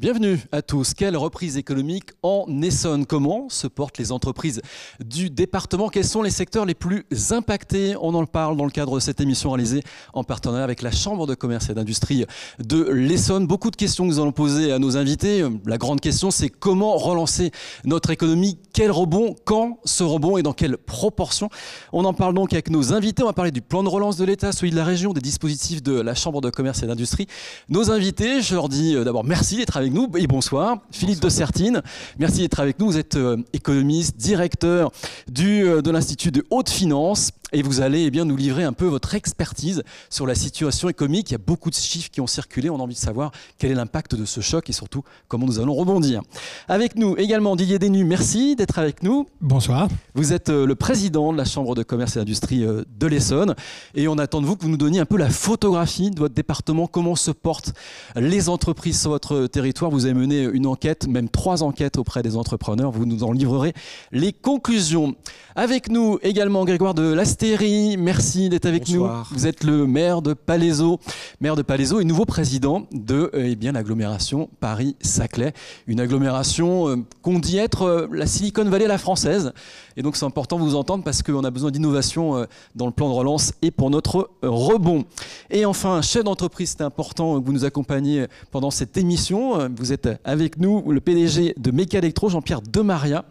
Bienvenue à tous. Quelle reprise économique en Essonne? Comment se portent les entreprises du département? Quels sont les secteurs les plus impactés? On en parle dans le cadre de cette émission réalisée en partenariat avec la Chambre de commerce et d'industrie de l'Essonne. Beaucoup de questions que nous allons poser à nos invités. La grande question, c'est comment relancer notre économie? Quel rebond? Quand ce rebond et dans quelle proportion? On en parle donc avec nos invités. On va parler du plan de relance de l'État, celui de la région, des dispositifs de la Chambre de commerce et d'industrie. Nos invités, je leur dis d'abord merci d'être avec nous et bonsoir. Philippe de Sertine, merci d'être avec nous. Vous êtes économiste, directeur de l'Institut de haute finance et vous allez nous livrer un peu votre expertise sur la situation économique. Il y a beaucoup de chiffres qui ont circulé. On a envie de savoir quel est l'impact de ce choc et surtout comment nous allons rebondir. Avec nous également Didier Desnus, merci d'être avec nous. Bonsoir. Vous êtes le président de la Chambre de commerce et d'industrie de l'Essonne et on attend de vous que vous nous donniez un peu la photographie de votre département, comment se portent les entreprises sur votre territoire. Vous avez mené une enquête, même 3 enquêtes auprès des entrepreneurs. Vous nous en livrerez les conclusions. Avec nous également Grégoire de Lasteyrie. Merci d'être avec Bonsoir. nous. Vous êtes le maire de Palaiseau et nouveau président de l'agglomération Paris-Saclay. Une agglomération qu'on dit être la Silicon Valley à la française. Et donc c'est important de vous entendre parce qu'on a besoin d'innovation dans le plan de relance et pour notre rebond. Et enfin, chef d'entreprise, c'est important que vous nous accompagniez pendant cette émission. Vous êtes avec nous, le PDG de Méca Electro, Jean-Pierre Demaria,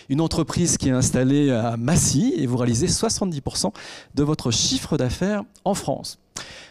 une entreprise qui est installée à Massy et vous réalisez 70% de votre chiffre d'affaires en France.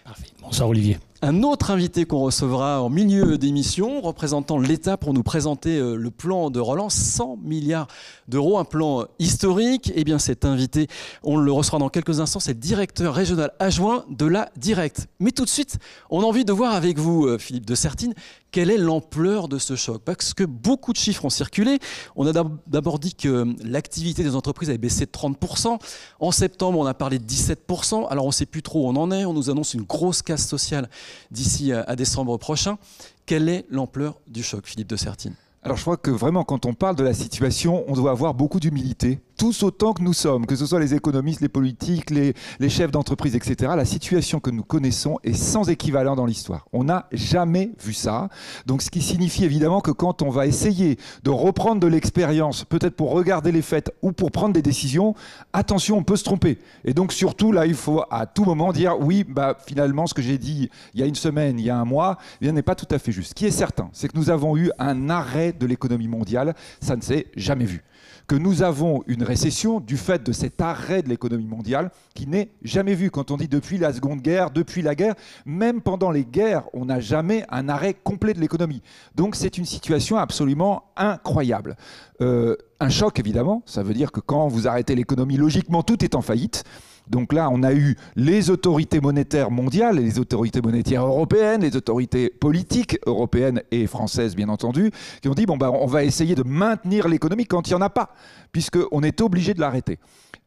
Parfait. Bonsoir Olivier. Un autre invité qu'on recevra en milieu d'émission, représentant l'État pour nous présenter le plan de relance, 100 milliards d'euros, un plan historique. Eh bien cet invité, on le recevra dans quelques instants, c'est le directeur régional adjoint de la Directe. Mais tout de suite, on a envie de voir avec vous, Philippe de Sertine, quelle est l'ampleur de ce choc? Parce que beaucoup de chiffres ont circulé. On a d'abord dit que l'activité des entreprises avait baissé de 30%. En septembre, on a parlé de 17%. Alors on ne sait plus trop où on en est. On nous annonce une grosse casse sociale d'ici à décembre prochain. Quelle est l'ampleur du choc, Philippe de Sertine? Alors je crois que vraiment quand on parle de la situation, on doit avoir beaucoup d'humilité, tous autant que nous sommes, que ce soit les économistes, les politiques, les chefs d'entreprise, etc. La situation que nous connaissons est sans équivalent dans l'histoire. On n'a jamais vu ça. Donc ce qui signifie évidemment que quand on va essayer de reprendre de l'expérience, peut-être pour regarder les faits ou pour prendre des décisions, attention, on peut se tromper. Et donc surtout là, il faut à tout moment dire oui, finalement ce que j'ai dit il y a une semaine, il y a un mois, n'est pas tout à fait juste. Ce qui est certain, c'est que nous avons eu un arrêt de l'économie mondiale, ça ne s'est jamais vu. Que nous avons une récession du fait de cet arrêt de l'économie mondiale qui n'est jamais vu. Quand on dit depuis la Seconde Guerre, depuis la guerre, même pendant les guerres, on n'a jamais un arrêt complet de l'économie. Donc c'est une situation absolument incroyable. Un choc évidemment, ça veut dire que quand vous arrêtez l'économie, logiquement tout est en faillite. Donc là, on a eu les autorités monétaires mondiales, les autorités monétaires européennes, les autorités politiques européennes et françaises, bien entendu, qui ont dit on va essayer de maintenir l'économie quand il n'y en a pas, puisqu'on est obligé de l'arrêter.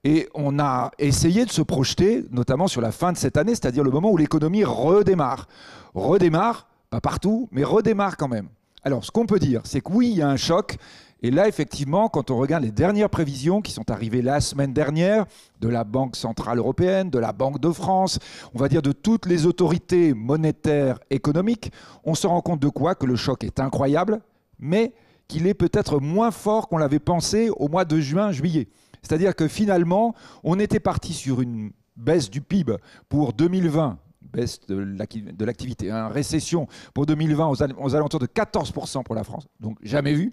Et on a essayé de se projeter, notamment sur la fin de cette année, c'est-à-dire le moment où l'économie redémarre. Redémarre, pas partout, mais redémarre quand même. Alors, ce qu'on peut dire, c'est que oui, il y a un choc. Et là, effectivement, quand on regarde les dernières prévisions qui sont arrivées la semaine dernière, de la Banque Centrale Européenne, de la Banque de France, on va dire de toutes les autorités monétaires économiques, on se rend compte de quoi? Que le choc est incroyable, mais qu'il est peut-être moins fort qu'on l'avait pensé au mois de juin, juillet. C'est-à-dire que finalement, on était parti sur une baisse du PIB pour 2020, baisse de l'activité, récession pour 2020 aux alentours de 14% pour la France, donc jamais vu.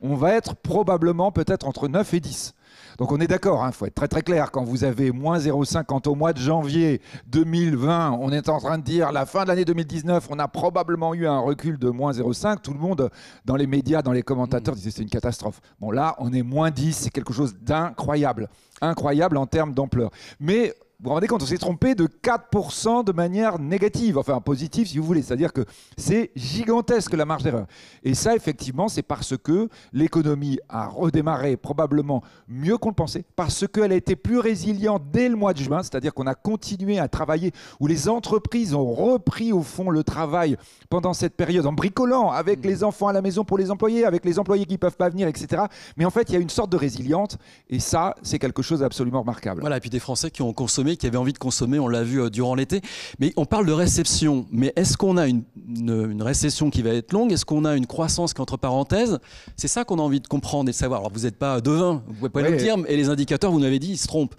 On va être probablement peut-être entre 9 et 10. Donc on est d'accord, faut être très très clair. Quand vous avez moins 0,5, quand au mois de janvier 2020, on est en train de dire la fin de l'année 2019, on a probablement eu un recul de moins 0,5. Tout le monde, dans les médias, dans les commentateurs, disait c'est une catastrophe. Bon là, on est moins 10, c'est quelque chose d'incroyable. Incroyable en termes d'ampleur. Mais vous vous rendez compte, on s'est trompé de 4% de manière négative, enfin positive si vous voulez. C'est-à-dire que c'est gigantesque la marge d'erreur. Et ça, effectivement, c'est parce que l'économie a redémarré probablement mieux qu'on le pensait, parce qu'elle a été plus résiliente dès le mois de juin, c'est-à-dire qu'on a continué à travailler, où les entreprises ont repris au fond le travail pendant cette période en bricolant avec les enfants à la maison pour les employés, avec les employés qui ne peuvent pas venir, etc. Mais en fait, il y a une sorte de résilience et ça, c'est quelque chose d'absolument remarquable. Voilà, et puis des Français qui ont consommé, qui avaient envie de consommer, on l'a vu durant l'été. Mais on parle de réception, mais est-ce qu'on a une une récession qui va être longue? Est-ce qu'on a une croissance qui est entre parenthèses? C'est ça qu'on a envie de comprendre et de savoir. Alors vous n'êtes pas devin, vous pouvez pas nous le dire, et les indicateurs, vous nous avez dit, ils se trompent.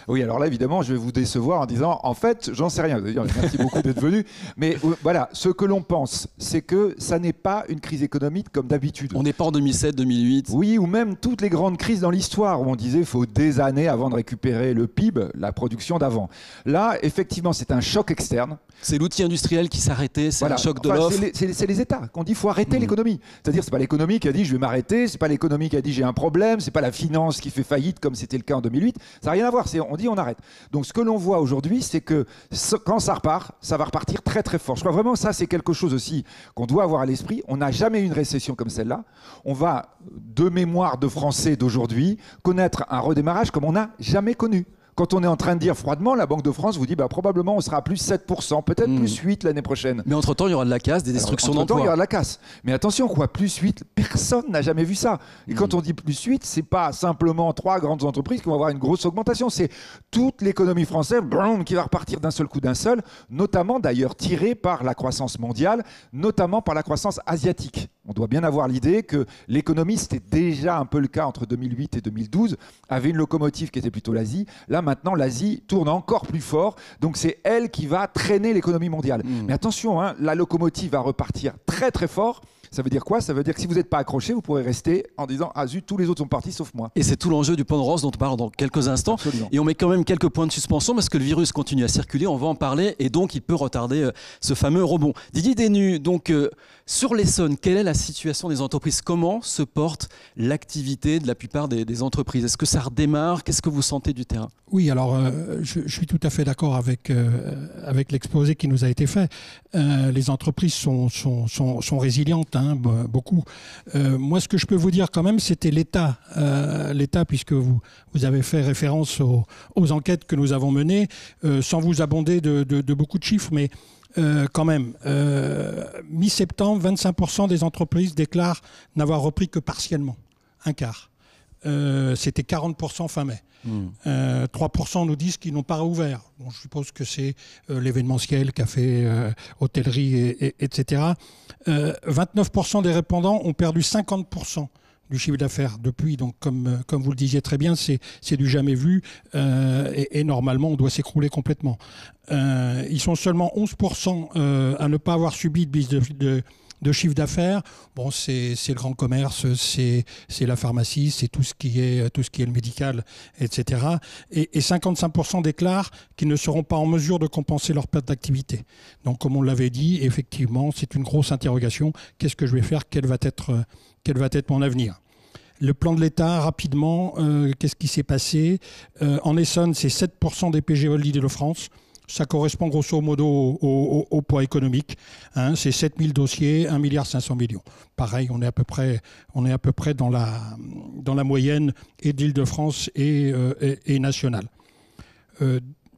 Oui, alors là, évidemment, je vais vous décevoir en disant, en fait, j'en sais rien. Merci beaucoup d'être venu. Mais voilà, ce que l'on pense, c'est que ça n'est pas une crise économique comme d'habitude. On n'est pas en 2007, 2008. Oui, ou même toutes les grandes crises dans l'histoire où on disait qu'il faut des années avant de récupérer le PIB, la production d'avant. Là, effectivement, c'est un choc externe. C'est l'outil industriel qui s'est arrêté, c'est un choc de l'offre. C'est les États qu'on dit qu'il faut arrêter l'économie. C'est-à-dire c'est pas l'économie qui a dit je vais m'arrêter, c'est pas l'économie qui a dit j'ai un problème, c'est pas la finance qui fait faillite comme c'était le cas en 2008. Ça n'a rien à voir, on dit on arrête. Donc ce que l'on voit aujourd'hui, c'est que quand ça repart, ça va repartir très très fort. Je crois vraiment que ça c'est quelque chose aussi qu'on doit avoir à l'esprit. On n'a jamais eu une récession comme celle-là. On va, de mémoire de Français d'aujourd'hui, connaître un redémarrage comme on n'a jamais connu. Quand on est en train de dire froidement, la Banque de France vous dit probablement on sera à plus 7%, peut-être plus 8% l'année prochaine. Mais entre-temps, il y aura de la casse, des destructions d'emplois. Entre-temps, il y aura de la casse. Mais attention, quoi, plus 8, personne n'a jamais vu ça. Et quand on dit plus 8, c'est pas simplement 3 grandes entreprises qui vont avoir une grosse augmentation. C'est toute l'économie française qui va repartir d'un seul coup, notamment d'ailleurs tirée par la croissance mondiale, notamment par la croissance asiatique. On doit bien avoir l'idée que l'économie, c'était déjà un peu le cas entre 2008 et 2012, avait une locomotive qui était plutôt l'Asie. Là, maintenant, l'Asie tourne encore plus fort. Donc, c'est elle qui va traîner l'économie mondiale. Mais attention, la locomotive va repartir très, très fort. Ça veut dire quoi? Ça veut dire que si vous n'êtes pas accroché, vous pourrez rester en disant « Ah zut, tous les autres sont partis sauf moi ». Et c'est tout l'enjeu du plan de relance dont on parle dans quelques instants. Absolument. Et on met quand même quelques points de suspension parce que le virus continue à circuler, on va en parler et donc il peut retarder ce fameux rebond. Didier Desnus, donc sur l'Essonne, quelle est la situation des entreprises? Comment se porte l'activité de la plupart des entreprises? Est-ce que ça redémarre? Qu'est-ce que vous sentez du terrain? Oui, alors je suis tout à fait d'accord avec l'exposé qui nous a été fait. Les entreprises sont résilientes, beaucoup. Moi, ce que je peux vous dire quand même, c'était l'État. L'État, puisque vous avez fait référence aux enquêtes que nous avons menées, sans vous abonder de beaucoup de chiffres, mais quand même, mi-septembre, 25% des entreprises déclarent n'avoir repris que partiellement, un quart. C'était 40% fin mai. 3% nous disent qu'ils n'ont pas rouvert. Bon, je suppose que c'est l'événementiel, café, hôtellerie, etc. 29% des répondants ont perdu 50% du chiffre d'affaires depuis. Donc, comme vous le disiez très bien, c'est du jamais vu et normalement, on doit s'écrouler complètement. Ils sont seulement 11% à ne pas avoir subi de chiffre d'affaires. Bon, c'est le grand commerce, c'est la pharmacie, c'est tout ce qui est le médical, etc. Et 55% déclarent qu'ils ne seront pas en mesure de compenser leur perte d'activité. Donc, comme on l'avait dit, effectivement, c'est une grosse interrogation. Qu'est-ce que je vais faire? Quel va être mon avenir? Le plan de l'État, rapidement, qu'est-ce qui s'est passé? En Essonne, c'est 7% des PGE de l'Île-de-France. Ça correspond grosso modo au poids économique. C'est 7000 dossiers, 1,5 milliard. Pareil, on est à peu près dans la moyenne et d'Île-de-France et nationale.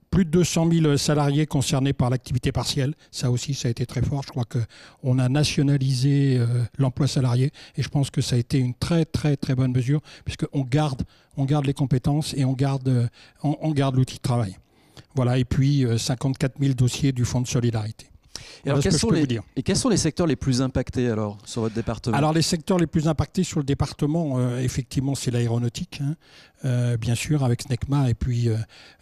Plus de 200 000 salariés concernés par l'activité partielle. Ça aussi, ça a été très fort. Je crois qu'on a nationalisé l'emploi salarié et je pense que ça a été une très, très, très bonne mesure puisqu'on garde les compétences et on garde l'outil de travail. Voilà, et puis 54 000 dossiers du Fonds de solidarité. Et alors, quels sont les secteurs les plus impactés alors, sur votre département? Alors, les secteurs les plus impactés sur le département, effectivement, c'est l'aéronautique, bien sûr, avec SNECMA, et puis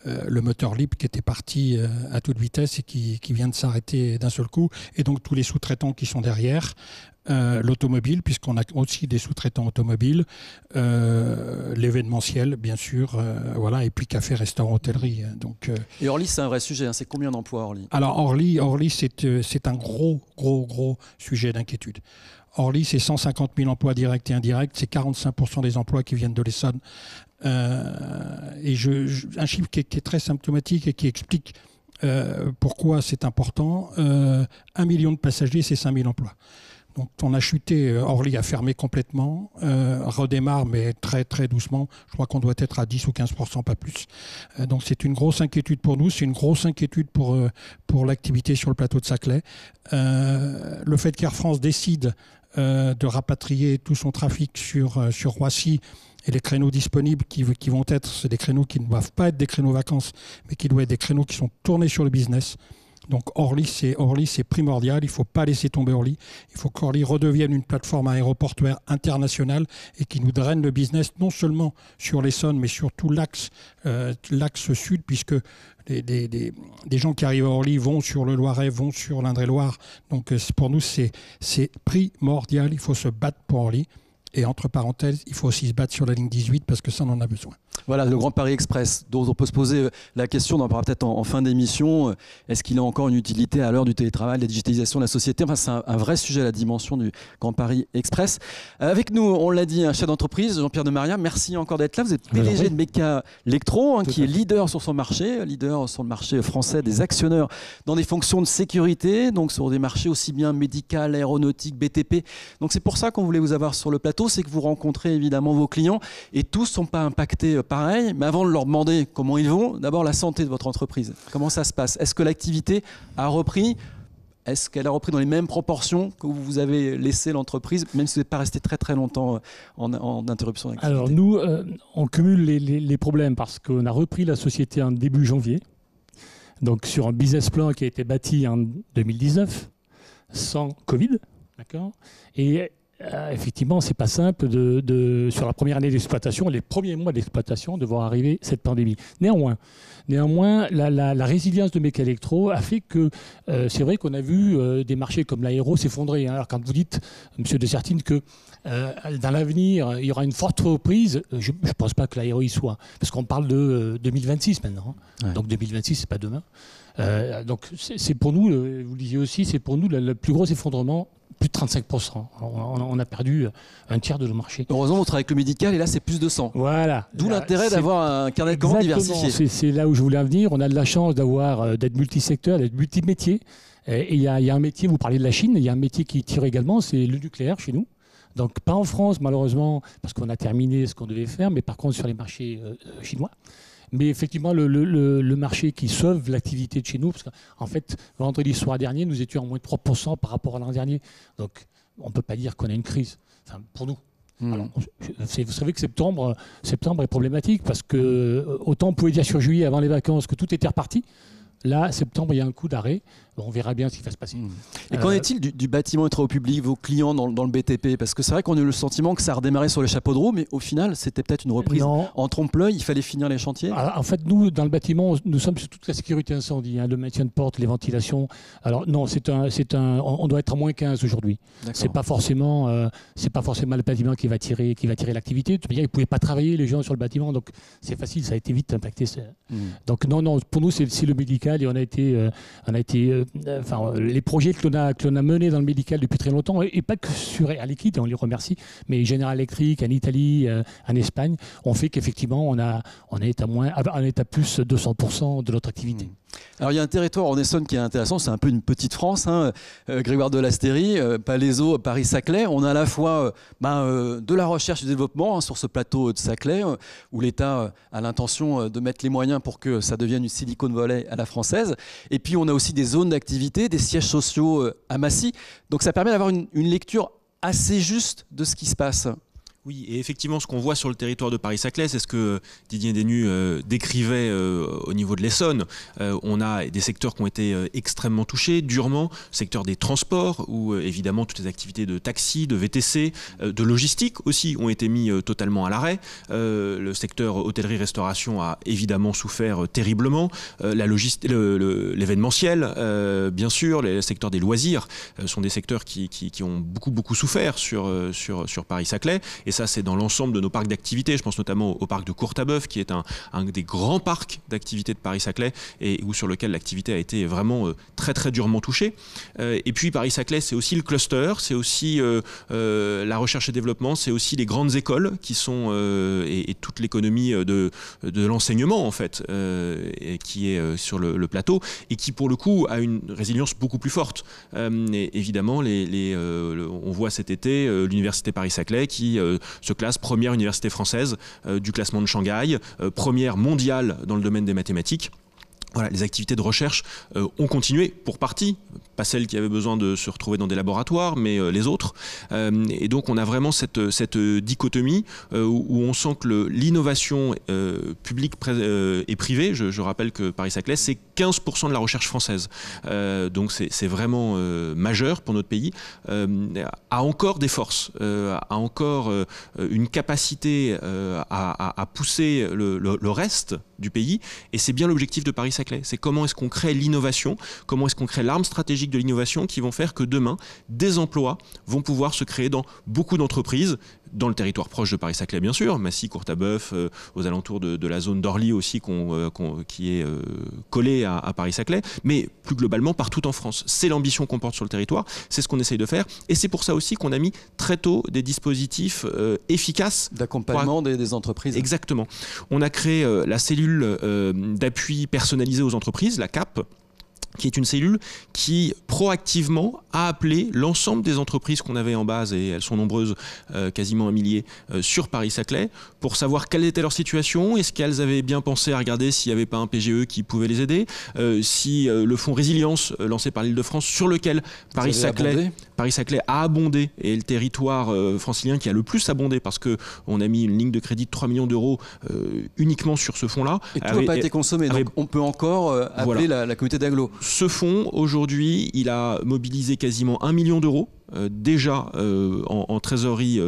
le moteur libre qui était parti à toute vitesse et qui vient de s'arrêter d'un seul coup, et donc tous les sous-traitants qui sont derrière. L'automobile, puisqu'on a aussi des sous-traitants automobiles, l'événementiel, bien sûr, voilà, et puis café, restaurant, hôtellerie. Donc, et Orly, c'est un vrai sujet, c'est combien d'emplois Orly? Alors Orly, c'est un gros sujet d'inquiétude. Orly, c'est 150 000 emplois directs et indirects, c'est 45% des emplois qui viennent de l'Essonne. Et un chiffre qui est très symptomatique et qui explique pourquoi c'est important. 1 million de passagers, c'est 5 000 emplois. Donc on a chuté, Orly a fermé complètement, redémarre mais très très doucement. Je crois qu'on doit être à 10 ou 15%, pas plus. Donc c'est une grosse inquiétude pour nous, c'est une grosse inquiétude pour l'activité sur le plateau de Saclay. Le fait qu'Air France décide de rapatrier tout son trafic sur Roissy et les créneaux disponibles qui vont être, c'est des créneaux qui ne doivent pas être des créneaux vacances, mais qui doivent être des créneaux qui sont tournés sur le business. Donc Orly, c'est primordial. Il ne faut pas laisser tomber Orly. Il faut qu'Orly redevienne une plateforme aéroportuaire internationale et qui nous draine le business, non seulement sur l'Essonne, mais sur tout l'axe sud, puisque des gens qui arrivent à Orly vont sur le Loiret, vont sur l'Indre-et-Loire. Donc pour nous, c'est primordial. Il faut se battre pour Orly. Et entre parenthèses, il faut aussi se battre sur la ligne 18 parce que ça, on en a besoin. Voilà, le Grand Paris Express, dont on peut se poser la question, on en parlera peut-être en fin d'émission. Est-ce qu'il a encore une utilité à l'heure du télétravail, de la digitalisation de la société? Enfin, c'est un vrai sujet, la dimension du Grand Paris Express. Avec nous, on l'a dit, un chef d'entreprise, Jean-Pierre de Maria. Merci encore d'être là. Vous êtes PDG de Meka Electro, qui est leader sur son marché, leader sur le marché français des actionneurs dans des fonctions de sécurité, donc sur des marchés aussi bien médical, aéronautique, BTP. Donc c'est pour ça qu'on voulait vous avoir sur le plateau, c'est que vous rencontrez évidemment vos clients et tous ne sont pas impactés pareil. Mais avant de leur demander comment ils vont, d'abord la santé de votre entreprise. Comment ça se passe? Est-ce que l'activité a repris? Est-ce qu'elle a repris dans les mêmes proportions que vous avez laissé l'entreprise, même si vous n'êtes pas resté très très longtemps en interruption d'activité? Alors nous, on cumule les problèmes parce qu'on a repris la société en début janvier, donc sur un business plan qui a été bâti en 2019, sans Covid, d'accord. Et effectivement, c'est pas simple sur la première année d'exploitation, les premiers mois d'exploitation, de voir arriver cette pandémie. Néanmoins, la résilience de Meka Electro a fait que c'est vrai qu'on a vu des marchés comme l'aéro s'effondrer. Alors quand vous dites, Monsieur de Sertine, que dans l'avenir, il y aura une forte reprise, je ne pense pas que l'aéro y soit. Parce qu'on parle de 2026 maintenant. Hein. Ouais. Donc 2026, c'est pas demain. Donc c'est pour nous, vous le disiez aussi, c'est pour nous le plus gros effondrement. Plus de 35%. On a perdu un tiers de nos marchés. Heureusement, vous travaillez avec le médical et là, c'est plus de 100. Voilà. D'où l'intérêt d'avoir un carnet de commandes diversifié. C'est là où je voulais en venir. On a de la chance d'être multisecteur, d'être multimétier. Et il y a un métier, vous parlez de la Chine, il y a un métier qui tire également, c'est le nucléaire chez nous. Donc pas en France, malheureusement, parce qu'on a terminé ce qu'on devait faire, mais par contre sur les marchés chinois. Mais effectivement, le marché qui sauve l'activité de chez nous, parce qu'en fait, vendredi soir dernier, nous étions en moins de 3% par rapport à l'an dernier. Donc, on ne peut pas dire qu'on a une crise, enfin, pour nous. Alors, vous savez que septembre est problématique, parce que autant on pouvait dire sur juillet, avant les vacances, que tout était reparti. Là, septembre, il y a un coup d'arrêt. On verra bien ce qui va se passer. Et qu'en est-il du bâtiment et travaux publics, vos clients dans le BTP? Parce que c'est vrai qu'on a eu le sentiment que ça a redémarré sur les chapeaux de roue, mais au final, c'était peut-être une reprise en trompe-l'œil. Il fallait finir les chantiers. Alors, en fait, nous, dans le bâtiment, nous sommes sur toute la sécurité incendie, le maintien de portes, les ventilations. Alors non, on doit être à moins 15 aujourd'hui. C'est pas forcément le bâtiment qui va tirer l'activité. De toute manière, ils ne pouvaient pas travailler, les gens, sur le bâtiment. Donc, c'est facile, ça a été vite impacté. Donc non, pour nous, c'est le médical et on a été les projets que l'on a menés dans le médical depuis très longtemps, et pas que sur Air Liquide, on les remercie, mais General Electric en Italie, en Espagne, ont fait qu'effectivement on est à plus de 200% de notre activité. Alors il y a un territoire en Essonne qui est intéressant, c'est un peu une petite France, Grégoire de Lasteyrie, Palaiseau, Paris-Saclay. On a à la fois de la recherche et du développement sur ce plateau de Saclay, où l'État a l'intention de mettre les moyens pour que ça devienne une Silicon Valley à la française. Et puis on a aussi des zones d'activité, des sièges sociaux à Massy. Donc ça permet d'avoir une lecture assez juste de ce qui se passe. Oui, et effectivement, ce qu'on voit sur le territoire de Paris-Saclay, c'est ce que Didier Denu décrivait au niveau de l'Essonne. On a des secteurs qui ont été extrêmement touchés, durement. Secteur des transports, où évidemment toutes les activités de taxi, de VTC, de logistique aussi ont été mis totalement à l'arrêt. Le secteur hôtellerie-restauration a évidemment souffert terriblement. L'événementiel, bien sûr, les secteurs des loisirs sont des secteurs qui ont beaucoup souffert sur Paris-Saclay. Et ça, c'est dans l'ensemble de nos parcs d'activités. Je pense notamment au parc de Courtabœuf, qui est un des grands parcs d'activités de Paris-Saclay et sur lequel l'activité a été vraiment très très durement touchée. Et puis Paris-Saclay, c'est aussi le cluster, c'est aussi la recherche et développement, c'est aussi les grandes écoles qui sont et toute l'économie de l'enseignement en fait, et qui est sur le plateau et qui pour le coup a une résilience beaucoup plus forte. Et évidemment, on voit cet été l'université Paris-Saclay qui se classe première université française du classement de Shanghai, première mondiale dans le domaine des mathématiques. Voilà, les activités de recherche ont continué pour partie, pas celles qui avaient besoin de se retrouver dans des laboratoires, mais les autres. Et donc on a vraiment cette dichotomie où on sent que l'innovation publique et privée, je rappelle que Paris-Saclay, c'est 15% de la recherche française. Donc c'est vraiment majeur pour notre pays, a encore des forces, a encore une capacité à pousser le reste du pays, et c'est bien l'objectif de Paris-Saclay. C'est comment est-ce qu'on crée l'innovation, comment est-ce qu'on crée l'arme stratégique de l'innovation qui vont faire que demain, des emplois vont pouvoir se créer dans beaucoup d'entreprises, dans le territoire proche de Paris-Saclay bien sûr, Massy, Courtabœuf, aux alentours de la zone d'Orly aussi qui est collée à Paris-Saclay, mais plus globalement partout en France. C'est l'ambition qu'on porte sur le territoire, c'est ce qu'on essaye de faire, et c'est pour ça aussi qu'on a mis très tôt des dispositifs efficaces d'accompagnement des entreprises. Exactement. On a créé la cellule d'appui personnalisé aux entreprises, la CAP, qui est une cellule qui proactivement a appelé l'ensemble des entreprises qu'on avait en base, et elles sont nombreuses, quasiment un millier, sur Paris-Saclay, pour savoir quelle était leur situation, est-ce qu'elles avaient bien pensé à regarder s'il n'y avait pas un PGE qui pouvait les aider, si le fonds résilience lancé par l'Île-de-France, sur lequel Paris-Saclay a abondé, et le territoire francilien qui a le plus abondé, parce qu'on a mis une ligne de crédit de 3 millions d'euros uniquement sur ce fonds-là. Et tout n'a pas été consommé, donc on peut encore appeler la communauté d'agglo. Ce fonds, aujourd'hui, il a mobilisé quasiment 1 million d'euros déjà en trésorerie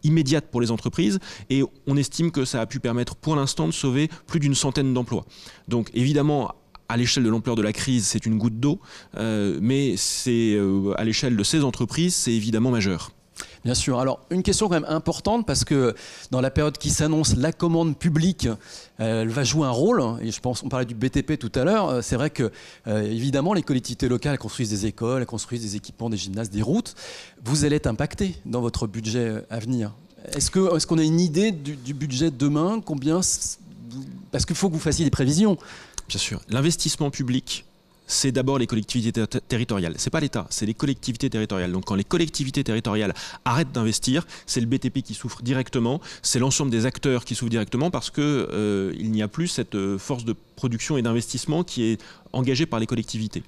immédiate pour les entreprises, et on estime que ça a pu permettre pour l'instant de sauver plus d'une centaine d'emplois. Donc évidemment, à l'échelle de l'ampleur de la crise, c'est une goutte d'eau, mais c'est à l'échelle de ces entreprises, c'est évidemment majeur. Bien sûr. Alors, une question quand même importante, parce que dans la période qui s'annonce, la commande publique, elle va jouer un rôle. Et je pense, on parlait du BTP tout à l'heure. C'est vrai que, évidemment, les collectivités locales construisent des écoles, elles construisent des équipements, des gymnases, des routes. Vous allez être impacté dans votre budget à venir. Est-ce qu'on a une idée du budget de demain? Combien? Parce qu'il faut que vous fassiez des prévisions. Bien sûr. L'investissement public, c'est d'abord les collectivités territoriales. C'est pas l'État, c'est les collectivités territoriales. Donc quand les collectivités territoriales arrêtent d'investir, c'est le BTP qui souffre directement, c'est l'ensemble des acteurs qui souffrent directement, parce que il n'y a plus cette force de production et d'investissement qui est engagée par les collectivités.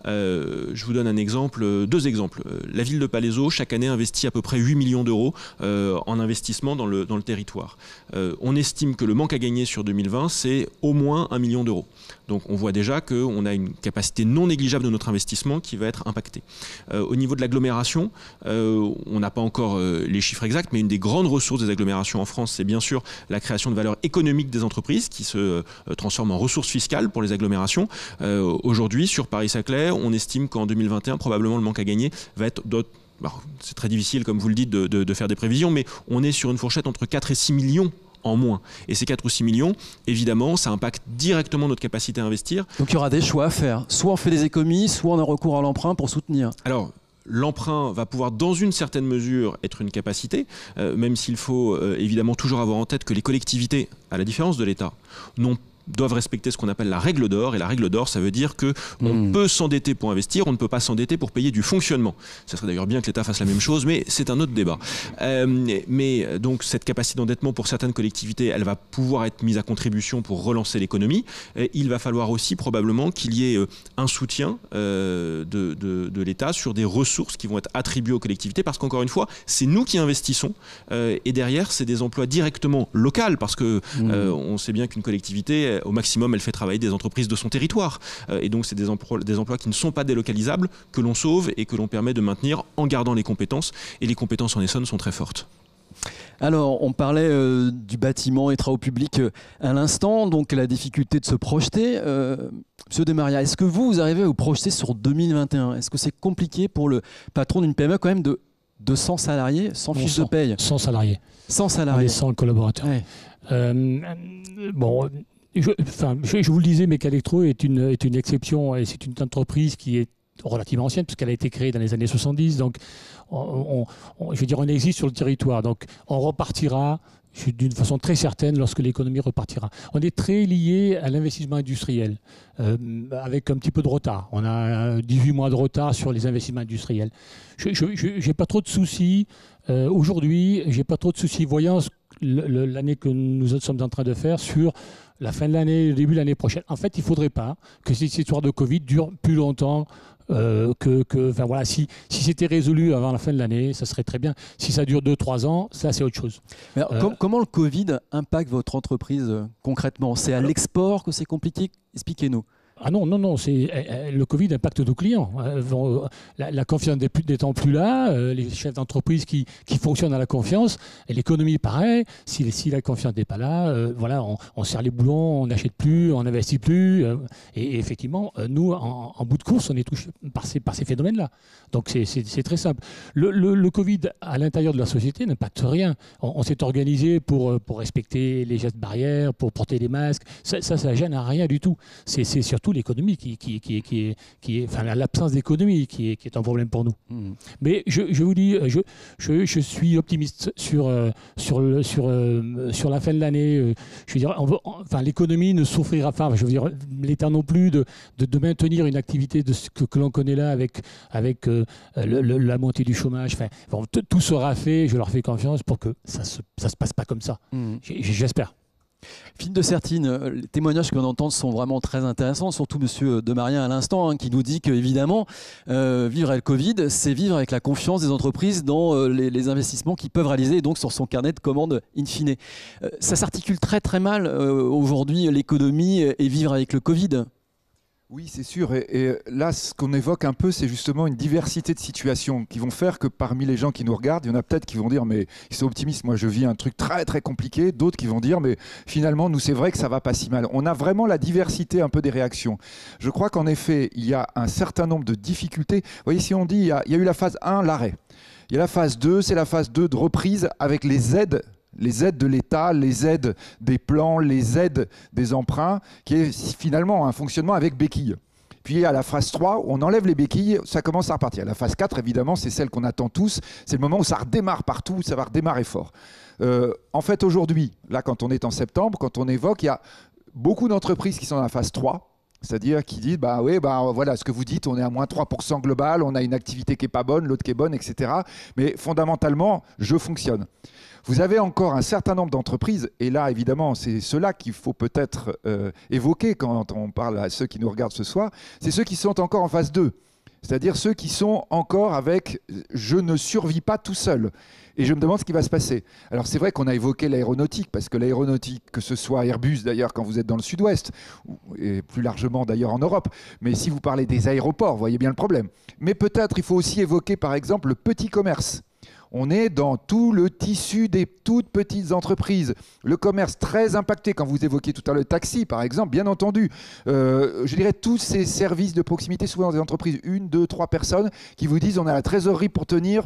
Je vous donne un exemple, deux exemples. La ville de Palaiseau, chaque année, investit à peu près 8 millions d'euros en investissement dans le territoire. On estime que le manque à gagner sur 2020, c'est au moins 1 million d'euros. Donc on voit déjà qu'on a une capacité non négligeable de notre investissement qui va être impactée. Au niveau de l'agglomération, on n'a pas encore les chiffres exacts, mais une des grandes ressources des agglomérations en France, c'est bien sûr la création de valeur économique des entreprises qui se transforment en ressources fiscales pour les agglomérations. Aujourd'hui, sur Paris-Saclay, on estime qu'en 2021, probablement le manque à gagner va être d'autres. C'est très difficile, comme vous le dites, de faire des prévisions, mais on est sur une fourchette entre 4 et 6 millions en moins. Et ces 4 ou 6 millions, évidemment, ça impacte directement notre capacité à investir. Donc il y aura des choix à faire. Soit on fait des économies, soit on a recours à l'emprunt pour soutenir. Alors, l'emprunt va pouvoir, dans une certaine mesure, être une capacité, même s'il faut évidemment toujours avoir en tête que les collectivités, à la différence de l'État, doivent respecter ce qu'on appelle la règle d'or. Et la règle d'or, ça veut dire qu'on peut s'endetter pour investir, on ne peut pas s'endetter pour payer du fonctionnement. Ça serait d'ailleurs bien que l'État fasse la même chose, mais c'est un autre débat. Mais donc cette capacité d'endettement pour certaines collectivités, elle va pouvoir être mise à contribution pour relancer l'économie. Il va falloir aussi probablement qu'il y ait un soutien de l'État sur des ressources qui vont être attribuées aux collectivités, parce qu'encore une fois, c'est nous qui investissons, et derrière, c'est des emplois directement locaux, parce que on sait bien qu'une collectivité, au maximum, elle fait travailler des entreprises de son territoire. Et donc, c'est des emplois qui ne sont pas délocalisables, que l'on sauve et que l'on permet de maintenir en gardant les compétences. Et les compétences en Essonne sont très fortes. Alors, on parlait du bâtiment et travaux publics à l'instant, donc la difficulté de se projeter. Monsieur Desmaria, est-ce que vous arrivez à vous projeter sur 2021? Est-ce que c'est compliqué pour le patron d'une PME quand même de 200 salariés, sans fiche de paye? 100 salariés. 100 salariés. 100 collaborateurs. Ouais. Bon... Je vous le disais, Mecalectro est une exception, et c'est une entreprise qui est relativement ancienne, puisqu'elle a été créée dans les années 70. Donc, je veux dire, on existe sur le territoire. Donc, on repartira d'une façon très certaine lorsque l'économie repartira. On est très lié à l'investissement industriel, avec un petit peu de retard. On a 18 mois de retard sur les investissements industriels. Je n'ai pas trop de soucis. Aujourd'hui, j'ai pas trop de soucis voyant l'année que nous sommes en train de faire sur la fin de l'année, le début de l'année prochaine. En fait, il ne faudrait pas que cette histoire de Covid dure plus longtemps enfin, voilà, si c'était résolu avant la fin de l'année, ça serait très bien. Si ça dure 2-3 ans, ça c'est autre chose. Mais comment le Covid impacte votre entreprise concrètement? C'est à l'export que c'est compliqué? Expliquez-nous. Ah non, le Covid impacte nos clients. La confiance n'étant plus là, les chefs d'entreprise qui fonctionnent à la confiance, et l'économie pareil, si la confiance n'est pas là, on serre les boulons, on n'achète plus, on n'investit plus. Et effectivement, nous, en bout de course, on est touché par ces phénomènes-là. Donc c'est très simple. Le Covid, à l'intérieur de la société, n'impacte rien. On s'est organisé pour respecter les gestes barrières, pour porter des masques. Ça gêne à rien du tout. C'est surtout l'économie l'absence d'économie qui est un problème pour nous. Mais je vous dis, je suis optimiste sur la fin de l'année. Je veux dire, l'économie ne souffrira pas. Je veux dire, l'État non plus de maintenir une activité que l'on connaît là avec la montée du chômage. Tout sera fait. Je leur fais confiance pour que ça se passe pas comme ça. J'espère. Philippe de Sertine, les témoignages que l'on entend sont vraiment très intéressants, surtout M. Demarien à l'instant, qui nous dit qu'évidemment, vivre avec le Covid, c'est vivre avec la confiance des entreprises dans les investissements qu'ils peuvent réaliser, et donc sur son carnet de commandes in fine. Ça s'articule très très mal aujourd'hui, l'économie et vivre avec le Covid. Oui, c'est sûr. Et là, ce qu'on évoque un peu, c'est justement une diversité de situations qui vont faire que parmi les gens qui nous regardent, il y en a peut-être qui vont dire, mais ils sont optimistes, moi je vis un truc très très compliqué. D'autres qui vont dire, mais finalement, nous c'est vrai que ça va pas si mal. On a vraiment la diversité un peu des réactions. Je crois qu'en effet, il y a un certain nombre de difficultés. Vous voyez, si on dit, il y a eu la phase 1, l'arrêt. Il y a la phase 2, c'est la phase 2 de reprise avec les aides de l'État, les aides des plans, les aides des emprunts, qui est finalement un fonctionnement avec béquilles. Puis à la phase 3, où on enlève les béquilles, ça commence à repartir. La phase 4, évidemment, c'est celle qu'on attend tous. C'est le moment où ça redémarre partout, où ça va redémarrer fort. En fait, aujourd'hui, là, quand on est en septembre, quand on évoque, il y a beaucoup d'entreprises qui sont dans la phase 3, c'est-à-dire qui disent, voilà, ce que vous dites, on est à moins 3% global, on a une activité qui n'est pas bonne, l'autre qui est bonne, etc. Mais fondamentalement, je fonctionne. Vous avez encore un certain nombre d'entreprises, et là, évidemment, c'est cela qu'il faut peut-être évoquer quand on parle à ceux qui nous regardent ce soir, c'est ceux qui sont encore en phase 2. C'est-à-dire ceux qui sont encore avec « je ne survis pas tout seul ». Et je me demande ce qui va se passer. Alors c'est vrai qu'on a évoqué l'aéronautique, parce que l'aéronautique, que ce soit Airbus d'ailleurs quand vous êtes dans le sud-ouest, et plus largement d'ailleurs en Europe, mais si vous parlez des aéroports, vous voyez bien le problème. Mais peut-être il faut aussi évoquer par exemple le petit commerce. On est dans tout le tissu des toutes petites entreprises. Le commerce très impacté, quand vous évoquiez tout à l'heure le taxi, par exemple, bien entendu. Je dirais tous ces services de proximité, souvent dans des entreprises, 1, 2, 3 personnes, qui vous disent on a la trésorerie pour tenir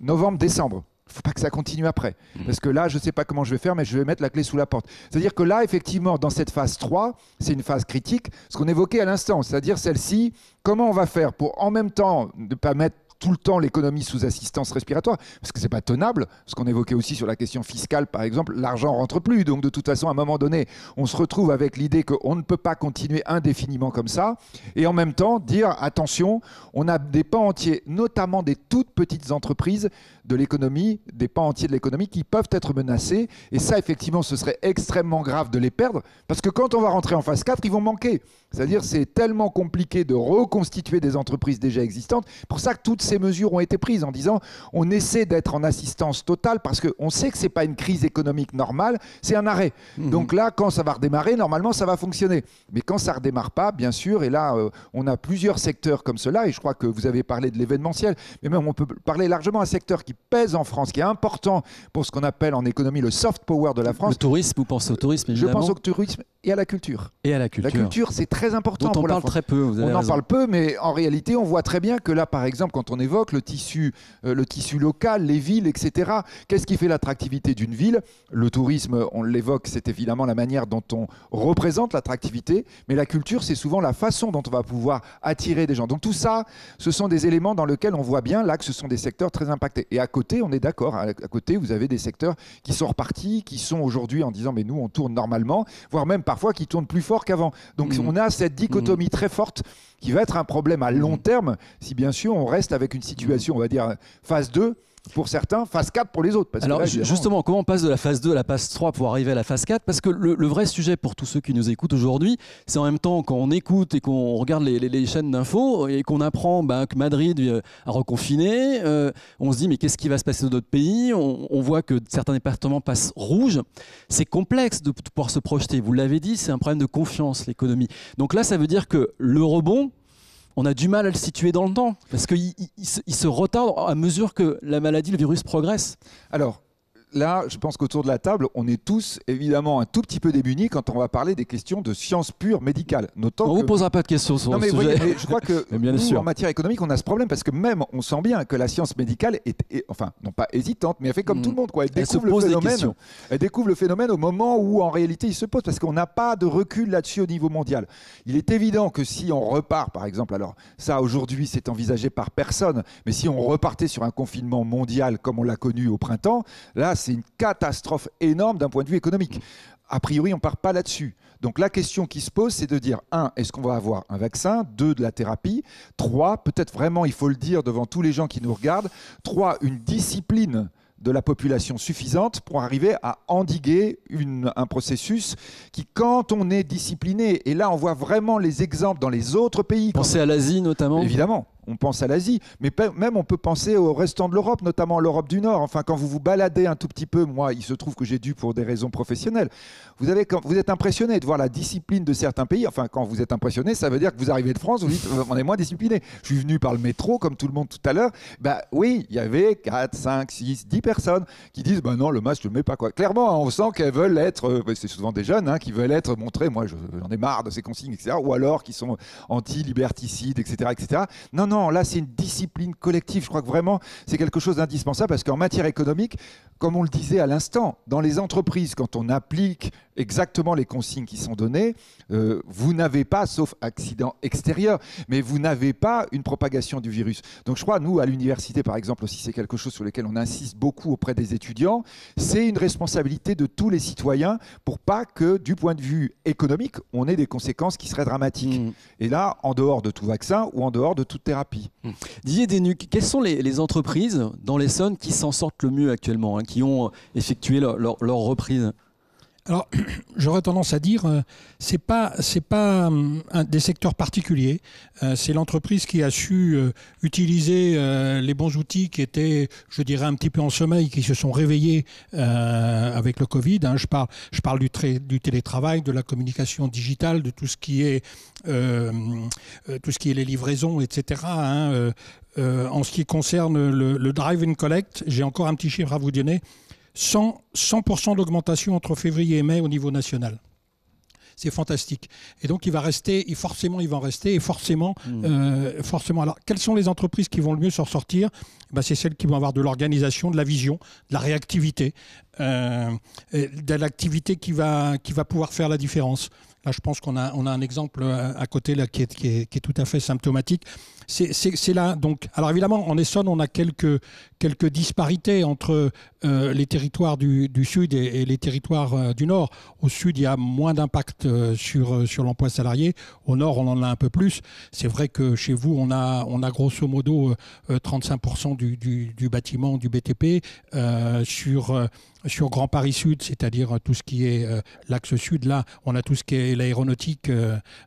novembre, décembre. Il ne faut pas que ça continue après. Parce que là, je ne sais pas comment je vais faire, mais je vais mettre la clé sous la porte. C'est-à-dire que là, effectivement, dans cette phase 3, c'est une phase critique, ce qu'on évoquait à l'instant. C'est-à-dire celle-ci, comment on va faire pour en même temps ne pas mettre tout le temps l'économie sous assistance respiratoire, parce que c'est pas tenable, ce qu'on évoquait aussi sur la question fiscale par exemple, l'argent rentre plus, donc de toute façon à un moment donné on se retrouve avec l'idée qu'on ne peut pas continuer indéfiniment comme ça, et en même temps dire attention, on a des pans entiers, notamment des toutes petites entreprises de l'économie, des pans entiers de l'économie qui peuvent être menacés, et ça effectivement ce serait extrêmement grave de les perdre, parce que quand on va rentrer en phase 4, ils vont manquer. C'est-à-dire c'est tellement compliqué de reconstituer des entreprises déjà existantes. Pour ça que toutes ces mesures ont été prises en disant on essaie d'être en assistance totale parce qu'on sait que ce n'est pas une crise économique normale, c'est un arrêt. Donc là, quand ça va redémarrer, normalement ça va fonctionner. Mais quand ça ne redémarre pas, bien sûr, et là on a plusieurs secteurs comme cela, et je crois que vous avez parlé de l'événementiel, mais même on peut parler largement d'un secteur qui pèse en France, qui est important pour ce qu'on appelle en économie le soft power de la France. Le tourisme, vous pensez au tourisme évidemment? Je pense au tourisme et à la culture. Et à la culture. La culture, c'est très important. Dont on parle très peu. Vous avez on en raison. parle peu, mais en réalité, on voit très bien que là, par exemple, quand on évoque le tissu local, les villes, etc., qu'est-ce qui fait l'attractivité d'une ville? Le tourisme, on l'évoque, c'est évidemment la manière dont on représente l'attractivité, mais la culture, c'est souvent la façon dont on va pouvoir attirer des gens. Donc tout ça, ce sont des éléments dans lesquels on voit bien là que ce sont des secteurs très impactés. Et à côté, on est d'accord, à côté, vous avez des secteurs qui sont repartis, qui sont aujourd'hui en disant, mais nous, on tourne normalement, voire même parfois qui tournent plus fort qu'avant. Donc on a cette dichotomie très forte qui va être un problème à long terme si bien sûr on reste avec une situation, on va dire phase 2, pour certains, phase 4 pour les autres. Parce alors que là, justement, comment on passe de la phase 2 à la phase 3 pour arriver à la phase 4 ? Parce que le vrai sujet pour tous ceux qui nous écoutent aujourd'hui, c'est en même temps quand on écoute et qu'on regarde les chaînes d'infos et qu'on apprend que Madrid a reconfiné, on se dit mais qu'est-ce qui va se passer dans d'autres pays ? On voit que certains départements passent rouge. C'est complexe de pouvoir se projeter. Vous l'avez dit, c'est un problème de confiance, l'économie. Donc là, ça veut dire que le rebond, on a du mal à le situer dans le temps, parce qu'il se retarde à mesure que la maladie, le virus progresse. Alors, là, je pense qu'autour de la table, on est tous évidemment un tout petit peu démunis quand on va parler des questions de sciences pures médicales. On ne vous posera pas de questions sur le sujet. Voyez, mais je crois que bien sûr. En matière économique, on a ce problème parce que même on sent bien que la science médicale est enfin, non pas hésitante, mais elle fait comme tout le monde, quoi. Elle découvre le phénomène au moment où en réalité il se pose, parce qu'on n'a pas de recul là-dessus au niveau mondial. Il est évident que si on repart, par exemple, alors ça aujourd'hui c'est envisagé par personne, mais si on repartait sur un confinement mondial comme on l'a connu au printemps, là c'est une catastrophe énorme d'un point de vue économique. A priori, on ne part pas là-dessus. Donc la question qui se pose, c'est de dire 1, est-ce qu'on va avoir un vaccin ? 2, de la thérapie. 3, peut-être vraiment, il faut le dire devant tous les gens qui nous regardent. 3, une discipline de la population suffisante pour arriver à endiguer un processus qui, quand on est discipliné, et là on voit vraiment les exemples dans les autres pays. Pensez à l'Asie notamment. Évidemment. On pense à l'Asie, mais même on peut penser au restant de l'Europe, notamment l'Europe du Nord. Enfin, quand vous vous baladez un tout petit peu, moi, il se trouve que j'ai dû pour des raisons professionnelles. Quand vous êtes impressionné de voir la discipline de certains pays. Enfin, quand vous êtes impressionné, ça veut dire que vous arrivez de France, vous dites on est moins discipliné. Je suis venu par le métro, comme tout le monde tout à l'heure. Oui, il y avait 4, 5, 6, 10 personnes qui disent non, le masque, je ne le mets pas, quoi. Clairement, on sent qu'elles veulent être, c'est souvent des jeunes qui veulent être montrés. Moi, j'en ai marre de ces consignes, etc. Ou alors qui sont anti-liberticides, etc., etc. Non, là, c'est une discipline collective. Je crois que vraiment, c'est quelque chose d'indispensable parce qu'en matière économique, comme on le disait à l'instant, dans les entreprises, quand on applique exactement les consignes qui sont données, vous n'avez pas, sauf accident extérieur, mais vous n'avez pas une propagation du virus. Donc je crois, nous, à l'université, par exemple, aussi, c'est quelque chose sur lequel on insiste beaucoup auprès des étudiants, c'est une responsabilité de tous les citoyens pour pas que, du point de vue économique, on ait des conséquences qui seraient dramatiques. Et là, en dehors de tout vaccin ou en dehors de toute thérapie. Didier Denuc, quelles sont les entreprises dans l'Essonne qui s'en sortent le mieux actuellement, qui ont effectué leur reprise ? Alors, j'aurais tendance à dire, c'est pas des secteurs particuliers. C'est l'entreprise qui a su utiliser les bons outils qui étaient, je dirais, un petit peu en sommeil, qui se sont réveillés avec le Covid. Je parle du télétravail, de la communication digitale, de tout ce qui est les livraisons, etc. En ce qui concerne le drive and collect, j'ai encore un petit chiffre à vous donner. 100% d'augmentation entre février et mai au niveau national. C'est fantastique. Et donc, il va en rester. Et forcément. Alors, quelles sont les entreprises qui vont le mieux s'en sortir ? C'est celles qui vont avoir de l'organisation, de la vision, de la réactivité, de l'activité qui va pouvoir faire la différence. Là, je pense qu'on a un exemple à côté là, qui est tout à fait symptomatique. C'est là. Donc, alors évidemment, en Essonne, on a quelques disparités entre les territoires du Sud et les territoires du Nord. Au Sud, il y a moins d'impact sur l'emploi salarié. Au Nord, on en a un peu plus. C'est vrai que chez vous, on a grosso modo 35% du bâtiment, du BTP sur Grand Paris Sud, c'est-à-dire tout ce qui est l'axe Sud. Là, on a tout ce qui est l'aéronautique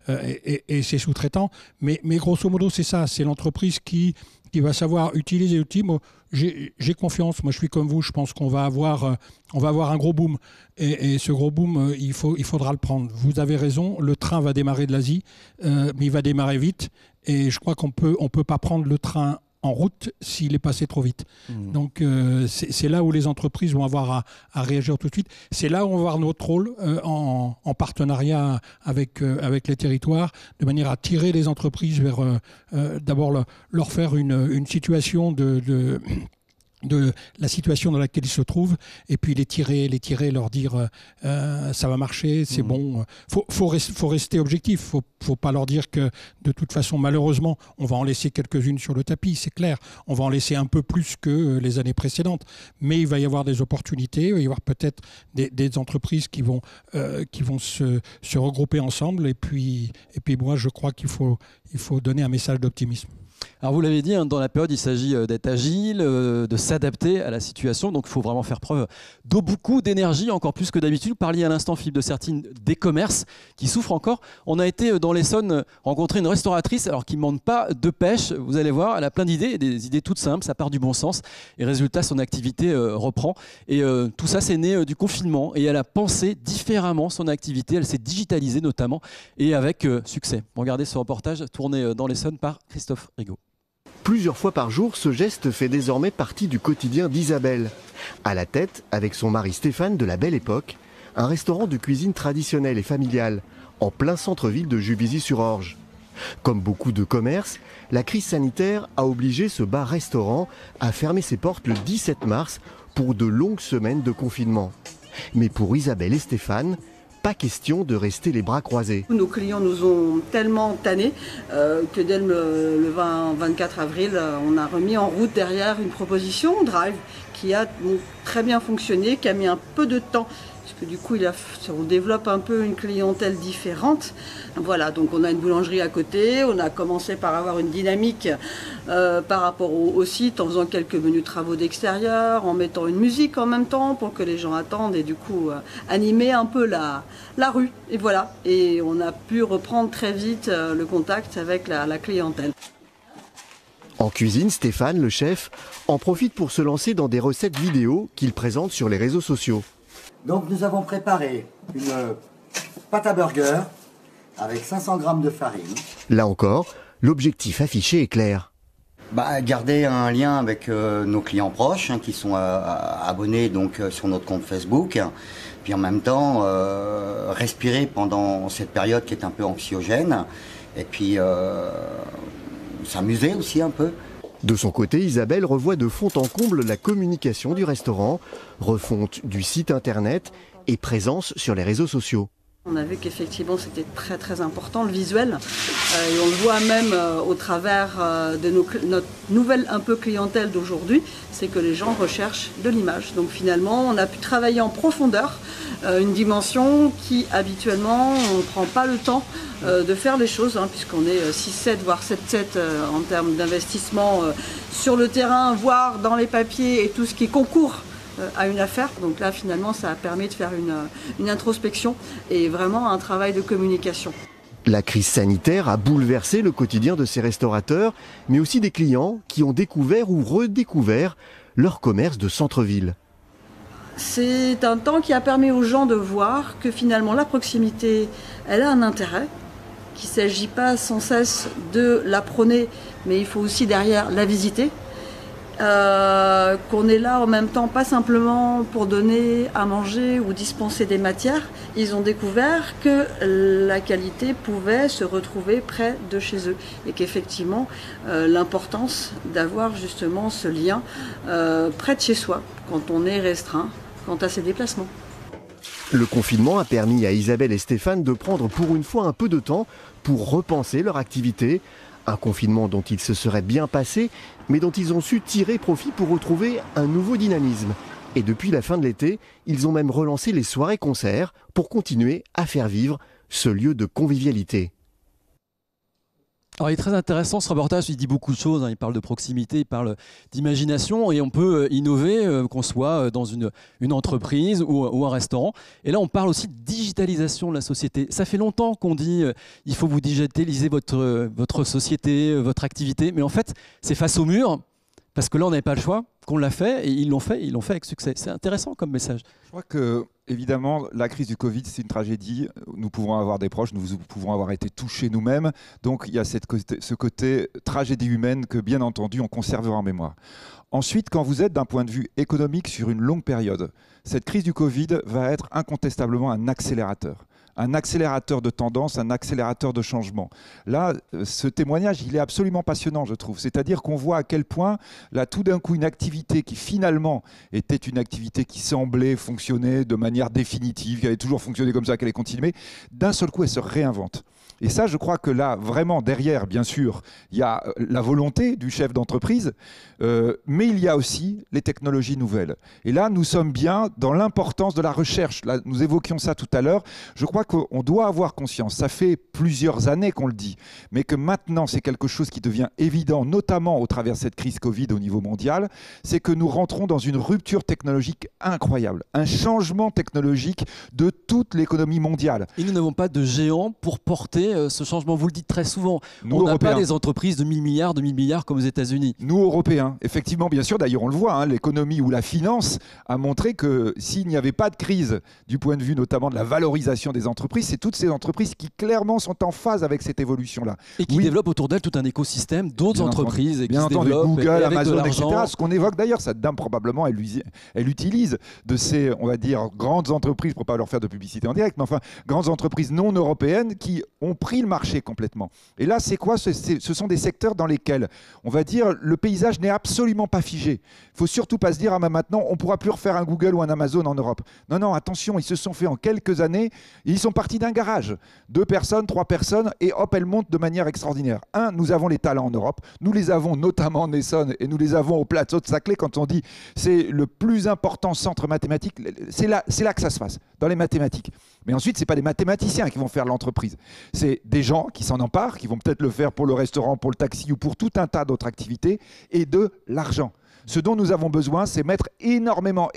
et ses sous-traitants. Mais grosso modo, c'est ça. C'est l'entreprise qui va savoir utiliser l'outil. Moi, j'ai confiance. Moi, je suis comme vous. Je pense qu'on va avoir un gros boom. Et ce gros boom, il faudra le prendre. Vous avez raison. Le train va démarrer de l'Asie, mais il va démarrer vite. Et je crois qu'on peut pas prendre le train en route s'il est passé trop vite. Donc c'est là où les entreprises vont avoir à réagir tout de suite. C'est là où on va avoir notre rôle en partenariat avec les territoires, de manière à tirer les entreprises vers d'abord leur faire une situation de la situation dans laquelle ils se trouvent, et puis les tirer, leur dire ça va marcher, c'est bon. Faut rester objectif. Faut pas leur dire que de toute façon, malheureusement, on va en laisser quelques-unes sur le tapis, c'est clair. On va en laisser un peu plus que les années précédentes, mais il va y avoir des opportunités, il va y avoir peut-être des entreprises qui vont se regrouper ensemble, et puis moi je crois qu'il faut donner un message d'optimisme. Alors vous l'avez dit, hein, dans la période, il s'agit d'être agile, de s'adapter à la situation. Donc il faut vraiment faire preuve de beaucoup d'énergie, encore plus que d'habitude. Vous parliez à l'instant, Philippe de Sertine, des commerces qui souffrent encore. On a été dans l'Essonne rencontrer une restauratrice alors qui ne manque pas de pêche. Vous allez voir, elle a plein d'idées, des idées toutes simples, ça part du bon sens. Et résultat, son activité reprend. Et tout ça, c'est né du confinement. Et elle a pensé différemment son activité. Elle s'est digitalisée notamment et avec succès. Regardez ce reportage tourné dans l'Essonne par Christophe Rigaud. Plusieurs fois par jour, ce geste fait désormais partie du quotidien d'Isabelle. À la tête, avec son mari Stéphane de la Belle Époque, un restaurant de cuisine traditionnelle et familiale, en plein centre-ville de Juvisy-sur-Orge. Comme beaucoup de commerces, la crise sanitaire a obligé ce bar-restaurant à fermer ses portes le 17 mars pour de longues semaines de confinement. Mais pour Isabelle et Stéphane, pas question de rester les bras croisés. Nos clients nous ont tellement tannés que dès le 24 avril, on a remis en route derrière une proposition Drive qui a très bien fonctionné, qui a mis un peu de temps. Parce que du coup, on développe un peu une clientèle différente. Voilà, donc on a une boulangerie à côté. On a commencé par avoir une dynamique par rapport au site, en faisant quelques menus travaux d'extérieur, en mettant une musique en même temps pour que les gens attendent et du coup animer un peu la rue. Et voilà, et on a pu reprendre très vite le contact avec la clientèle. En cuisine, Stéphane, le chef, en profite pour se lancer dans des recettes vidéo qu'il présente sur les réseaux sociaux. Donc nous avons préparé une pâte à burger avec 500 g de farine. Là encore, l'objectif affiché est clair. Garder un lien avec nos clients proches qui sont abonnés donc, sur notre compte Facebook. Puis en même temps, respirer pendant cette période qui est un peu anxiogène. Et puis s'amuser aussi un peu. De son côté, Isabelle revoit de fond en comble la communication du restaurant, refonte du site internet et présence sur les réseaux sociaux. On a vu qu'effectivement c'était très très important le visuel et on le voit même au travers de notre nouvelle un peu clientèle d'aujourd'hui, c'est que les gens recherchent de l'image. Donc finalement on a pu travailler en profondeur une dimension qui habituellement on ne prend pas le temps de faire les choses puisqu'on est 6-7 voire 7-7 en termes d'investissement sur le terrain, voire dans les papiers et tout ce qui concourt à une affaire. Donc là finalement ça a permis de faire une introspection et vraiment un travail de communication. La crise sanitaire a bouleversé le quotidien de ces restaurateurs, mais aussi des clients qui ont découvert ou redécouvert leur commerce de centre-ville. C'est un temps qui a permis aux gens de voir que finalement la proximité, elle a un intérêt, qu'il ne s'agit pas sans cesse de la prôner, mais il faut aussi derrière la visiter. Qu'on est là en même temps, pas simplement pour donner à manger ou dispenser des matières. Ils ont découvert que la qualité pouvait se retrouver près de chez eux et qu'effectivement l'importance d'avoir justement ce lien près de chez soi quand on est restreint quant à ses déplacements. Le confinement a permis à Isabelle et Stéphane de prendre pour une fois un peu de temps pour repenser leur activité. Un confinement dont ils se seraient bien passés, mais dont ils ont su tirer profit pour retrouver un nouveau dynamisme. Et depuis la fin de l'été, ils ont même relancé les soirées-concerts pour continuer à faire vivre ce lieu de convivialité. Alors, il est très intéressant ce reportage, il dit beaucoup de choses, il parle de proximité, il parle d'imagination et on peut innover, qu'on soit dans une entreprise ou un restaurant. Et là, on parle aussi de digitalisation de la société. Ça fait longtemps qu'on dit il faut vous digitaliser votre société, votre activité, mais en fait, c'est face au mur, parce que là, on n'avait pas le choix, qu'on l'a fait et ils l'ont fait avec succès. C'est intéressant comme message. Je crois que, évidemment, la crise du Covid, c'est une tragédie. Nous pouvons avoir des proches, nous pouvons avoir été touchés nous-mêmes. Donc, il y a ce côté tragédie humaine que, bien entendu, on conservera en mémoire. Ensuite, quand vous êtes d'un point de vue économique sur une longue période, cette crise du Covid va être incontestablement un accélérateur de tendance, un accélérateur de changement. Là, ce témoignage, il est absolument passionnant, je trouve. C'est-à-dire qu'on voit à quel point, là, tout d'un coup, une activité qui finalement était une activité qui semblait fonctionner de manière définitive, qui avait toujours fonctionné comme ça, qu'elle est continuée, d'un seul coup, elle se réinvente. Et ça, je crois que là, vraiment, derrière, bien sûr, il y a la volonté du chef d'entreprise, mais il y a aussi les technologies nouvelles. Et là, nous sommes bien dans l'importance de la recherche. Là, nous évoquions ça tout à l'heure. Je crois qu'on doit avoir conscience, ça fait plusieurs années qu'on le dit, mais que maintenant, c'est quelque chose qui devient évident, notamment au travers de cette crise Covid au niveau mondial, c'est que nous rentrons dans une rupture technologique incroyable, un changement technologique de toute l'économie mondiale. Et nous n'avons pas de géants pour porter ce changement. Vous le dites très souvent. Nous, on n'a pas Européens. des entreprises de 1000 milliards comme aux États-Unis. Nous, Européens, effectivement, bien sûr, d'ailleurs on le voit, hein, l'économie ou la finance a montré que s'il n'y avait pas de crise du point de vue notamment de la valorisation des entreprises, c'est toutes ces entreprises qui clairement sont en phase avec cette évolution-là. Et qui développent autour d'elles tout un écosystème d'autres entreprises et qui se développent Google, avec Amazon, de etc. l'argent. Ce qu'on évoque d'ailleurs, cette dame probablement, elle utilise de ces, on va dire, grandes entreprises, pour ne pas leur faire de publicité en direct, mais enfin, grandes entreprises non européennes qui ont pris le marché complètement. Et là, c'est quoi ? Ce sont des secteurs dans lesquels, on va dire, le paysage n'est absolument pas figé. Il ne faut surtout pas se dire, ah ben maintenant, on ne pourra plus refaire un Google ou un Amazon en Europe. Non, non, attention, ils se sont faits en quelques années, ils sont partis d'un garage. 2 personnes, 3 personnes, et hop, elles montent de manière extraordinaire. Nous avons les talents en Europe, nous les avons notamment en Essonne, et nous les avons au plateau de Saclay, quand on dit c'est le plus important centre mathématique, c'est là que ça se passe, dans les mathématiques. Mais ensuite, ce n'est pas des mathématiciens qui vont faire l'entreprise. C'est des gens qui s'en emparent, qui vont peut-être le faire pour le restaurant, pour le taxi ou pour tout un tas d'autres activités, et de l'argent. Ce dont nous avons besoin, c'est mettre énormément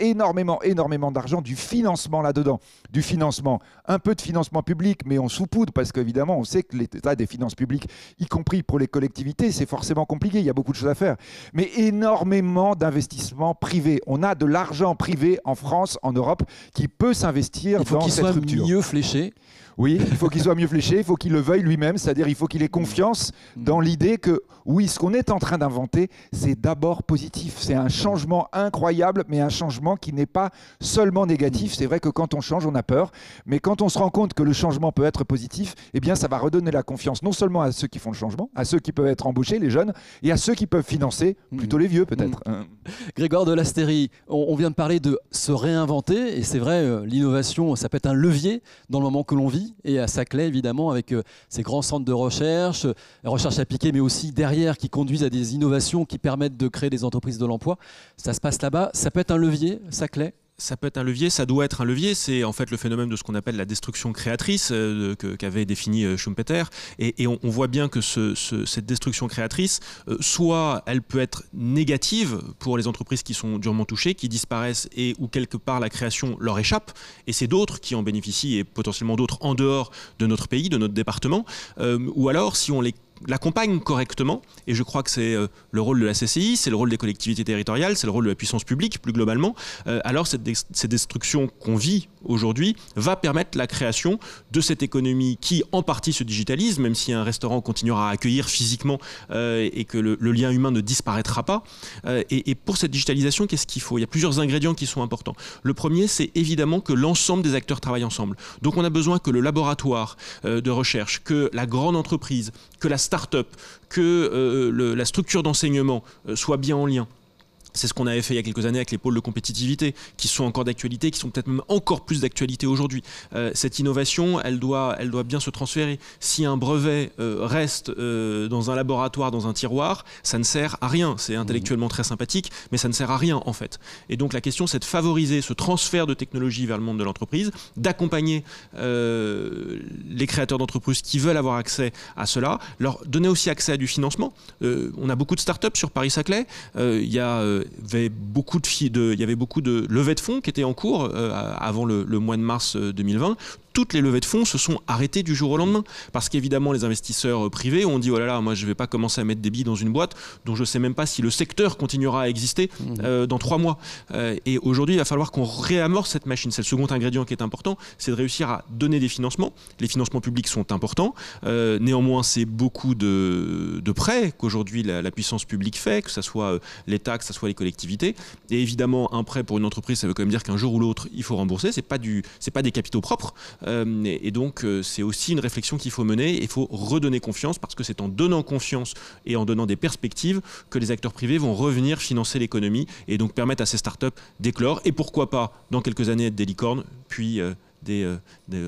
d'argent, du financement là-dedans. Du financement, un peu de financement public, mais on saupoudre, parce qu'évidemment, on sait que l'état des finances publiques, y compris pour les collectivités, c'est forcément compliqué, il y a beaucoup de choses à faire. Mais énormément d'investissements privés. On a de l'argent privé en France, en Europe, qui peut s'investir dans cette rupture. Il faut qu'il soit mieux fléché. Oui, il faut qu'il soit mieux fléché, il faut qu'il le veuille lui-même, c'est-à-dire il faut qu'il ait confiance dans l'idée que, oui, ce qu'on est en train d'inventer, c'est d'abord positif. C'est un changement incroyable, mais un changement qui n'est pas seulement négatif. C'est vrai que quand on change, on a peur, mais quand on se rend compte que le changement peut être positif, eh bien ça va redonner la confiance non seulement à ceux qui font le changement, à ceux qui peuvent être embauchés, les jeunes, et à ceux qui peuvent financer, plutôt les vieux peut-être. Grégoire de Lasteyrie, on vient de parler de se réinventer, et c'est vrai, l'innovation, ça peut être un levier dans le moment que l'on vit, et à Saclay évidemment avec ces grands centres de recherche appliquée, mais aussi derrière qui conduisent à des innovations qui permettent de créer des entreprises de l'emploi. Ça se passe là-bas, ça peut être un levier, Saclay ? Ça peut être un levier, ça doit être un levier. C'est en fait le phénomène de ce qu'on appelle la destruction créatrice qu'avait défini Schumpeter. Et on voit bien que cette destruction créatrice, soit elle peut être négative pour les entreprises qui sont durement touchées, qui disparaissent et où quelque part la création leur échappe. Et c'est d'autres qui en bénéficient et potentiellement d'autres en dehors de notre pays, de notre département. Ou alors si on l'accompagne correctement, et je crois que c'est le rôle de la CCI, c'est le rôle des collectivités territoriales, c'est le rôle de la puissance publique plus globalement, alors cette destruction qu'on vit aujourd'hui va permettre la création de cette économie qui en partie se digitalise, même si un restaurant continuera à accueillir physiquement et que le lien humain ne disparaîtra pas. Et pour cette digitalisation, qu'est-ce qu'il faut ? Il y a plusieurs ingrédients qui sont importants. Le premier, c'est évidemment que l'ensemble des acteurs travaillent ensemble. Donc on a besoin que le laboratoire de recherche, que la grande entreprise, que la start-up, que la structure d'enseignement soit bien en lien. C'est ce qu'on avait fait il y a quelques années avec les pôles de compétitivité, qui sont encore d'actualité, qui sont peut-être même encore plus d'actualité aujourd'hui. Cette innovation, elle doit bien se transférer. Si un brevet reste dans un laboratoire, dans un tiroir, ça ne sert à rien. C'est intellectuellement très sympathique, mais ça ne sert à rien en fait. Et donc la question, c'est de favoriser ce transfert de technologie vers le monde de l'entreprise, d'accompagner les créateurs d'entreprises qui veulent avoir accès à cela, leur donner aussi accès à du financement. On a beaucoup de start-up sur Paris-Saclay. Il y avait beaucoup de levées de fonds qui étaient en cours avant le mois de mars 2020. Toutes les levées de fonds se sont arrêtées du jour au lendemain parce qu'évidemment les investisseurs privés ont dit oh là là, moi je vais pas commencer à mettre des billes dans une boîte dont je sais même pas si le secteur continuera à exister dans 3 mois. Et aujourd'hui il va falloir qu'on réamorce cette machine. C'est le second ingrédient qui est important, c'est de réussir à donner des financements. Les financements publics sont importants, néanmoins c'est beaucoup de prêts qu'aujourd'hui la puissance publique fait, que ce soit l'État, que ce soit les collectivités. Et évidemment un prêt pour une entreprise ça veut quand même dire qu'un jour ou l'autre il faut rembourser, c'est pas des capitaux propres. Et donc c'est aussi une réflexion qu'il faut mener. Il faut redonner confiance parce que c'est en donnant confiance et en donnant des perspectives que les acteurs privés vont revenir financer l'économie et donc permettre à ces startups d'éclore et pourquoi pas dans quelques années être des licornes puis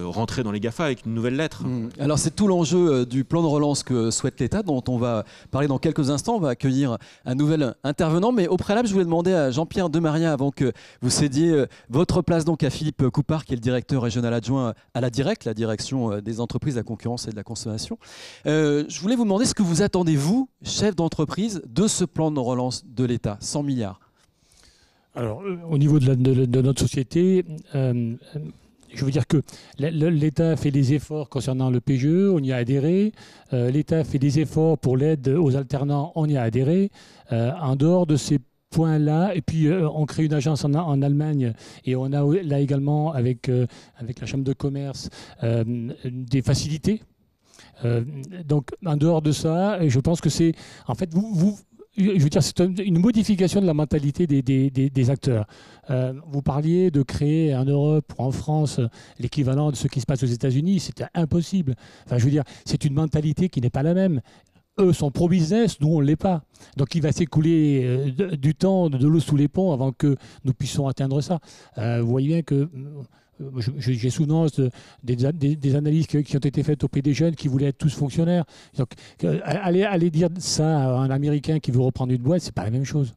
rentrer dans les GAFA avec une nouvelle lettre. Alors c'est tout l'enjeu du plan de relance que souhaite l'État, dont on va parler dans quelques instants. On va accueillir un nouvel intervenant, mais au préalable, je voulais demander à Jean-Pierre Demaria, avant que vous cédiez votre place donc à Philippe Coupard, qui est le directeur régional adjoint à la DIRECT, la direction des entreprises, de la concurrence et de la consommation. Je voulais vous demander ce que vous attendez, vous, chef d'entreprise, de ce plan de relance de l'État, 100 milliards. Alors, au niveau de notre société, je veux dire que l'État fait des efforts concernant le PGE, on y a adhéré. L'État fait des efforts pour l'aide aux alternants, on y a adhéré. En dehors de ces points-là, et puis on crée une agence en Allemagne, et on a là également avec la Chambre de commerce des facilités. Donc, en dehors de ça, je pense que c'est... En fait, je veux dire, c'est une modification de la mentalité des acteurs. Vous parliez de créer en Europe ou en France l'équivalent de ce qui se passe aux États-Unis. C'était impossible. Enfin, je veux dire, c'est une mentalité qui n'est pas la même. Eux sont pro-business, nous on ne l'est pas. Donc il va s'écouler du temps, de l'eau sous les ponts avant que nous puissions atteindre ça. Vous voyez bien que... J'ai souvenance des analyses qui ont été faites auprès des jeunes qui voulaient être tous fonctionnaires. Donc, aller dire ça à un Américain qui veut reprendre une boîte, c'est pas la même chose.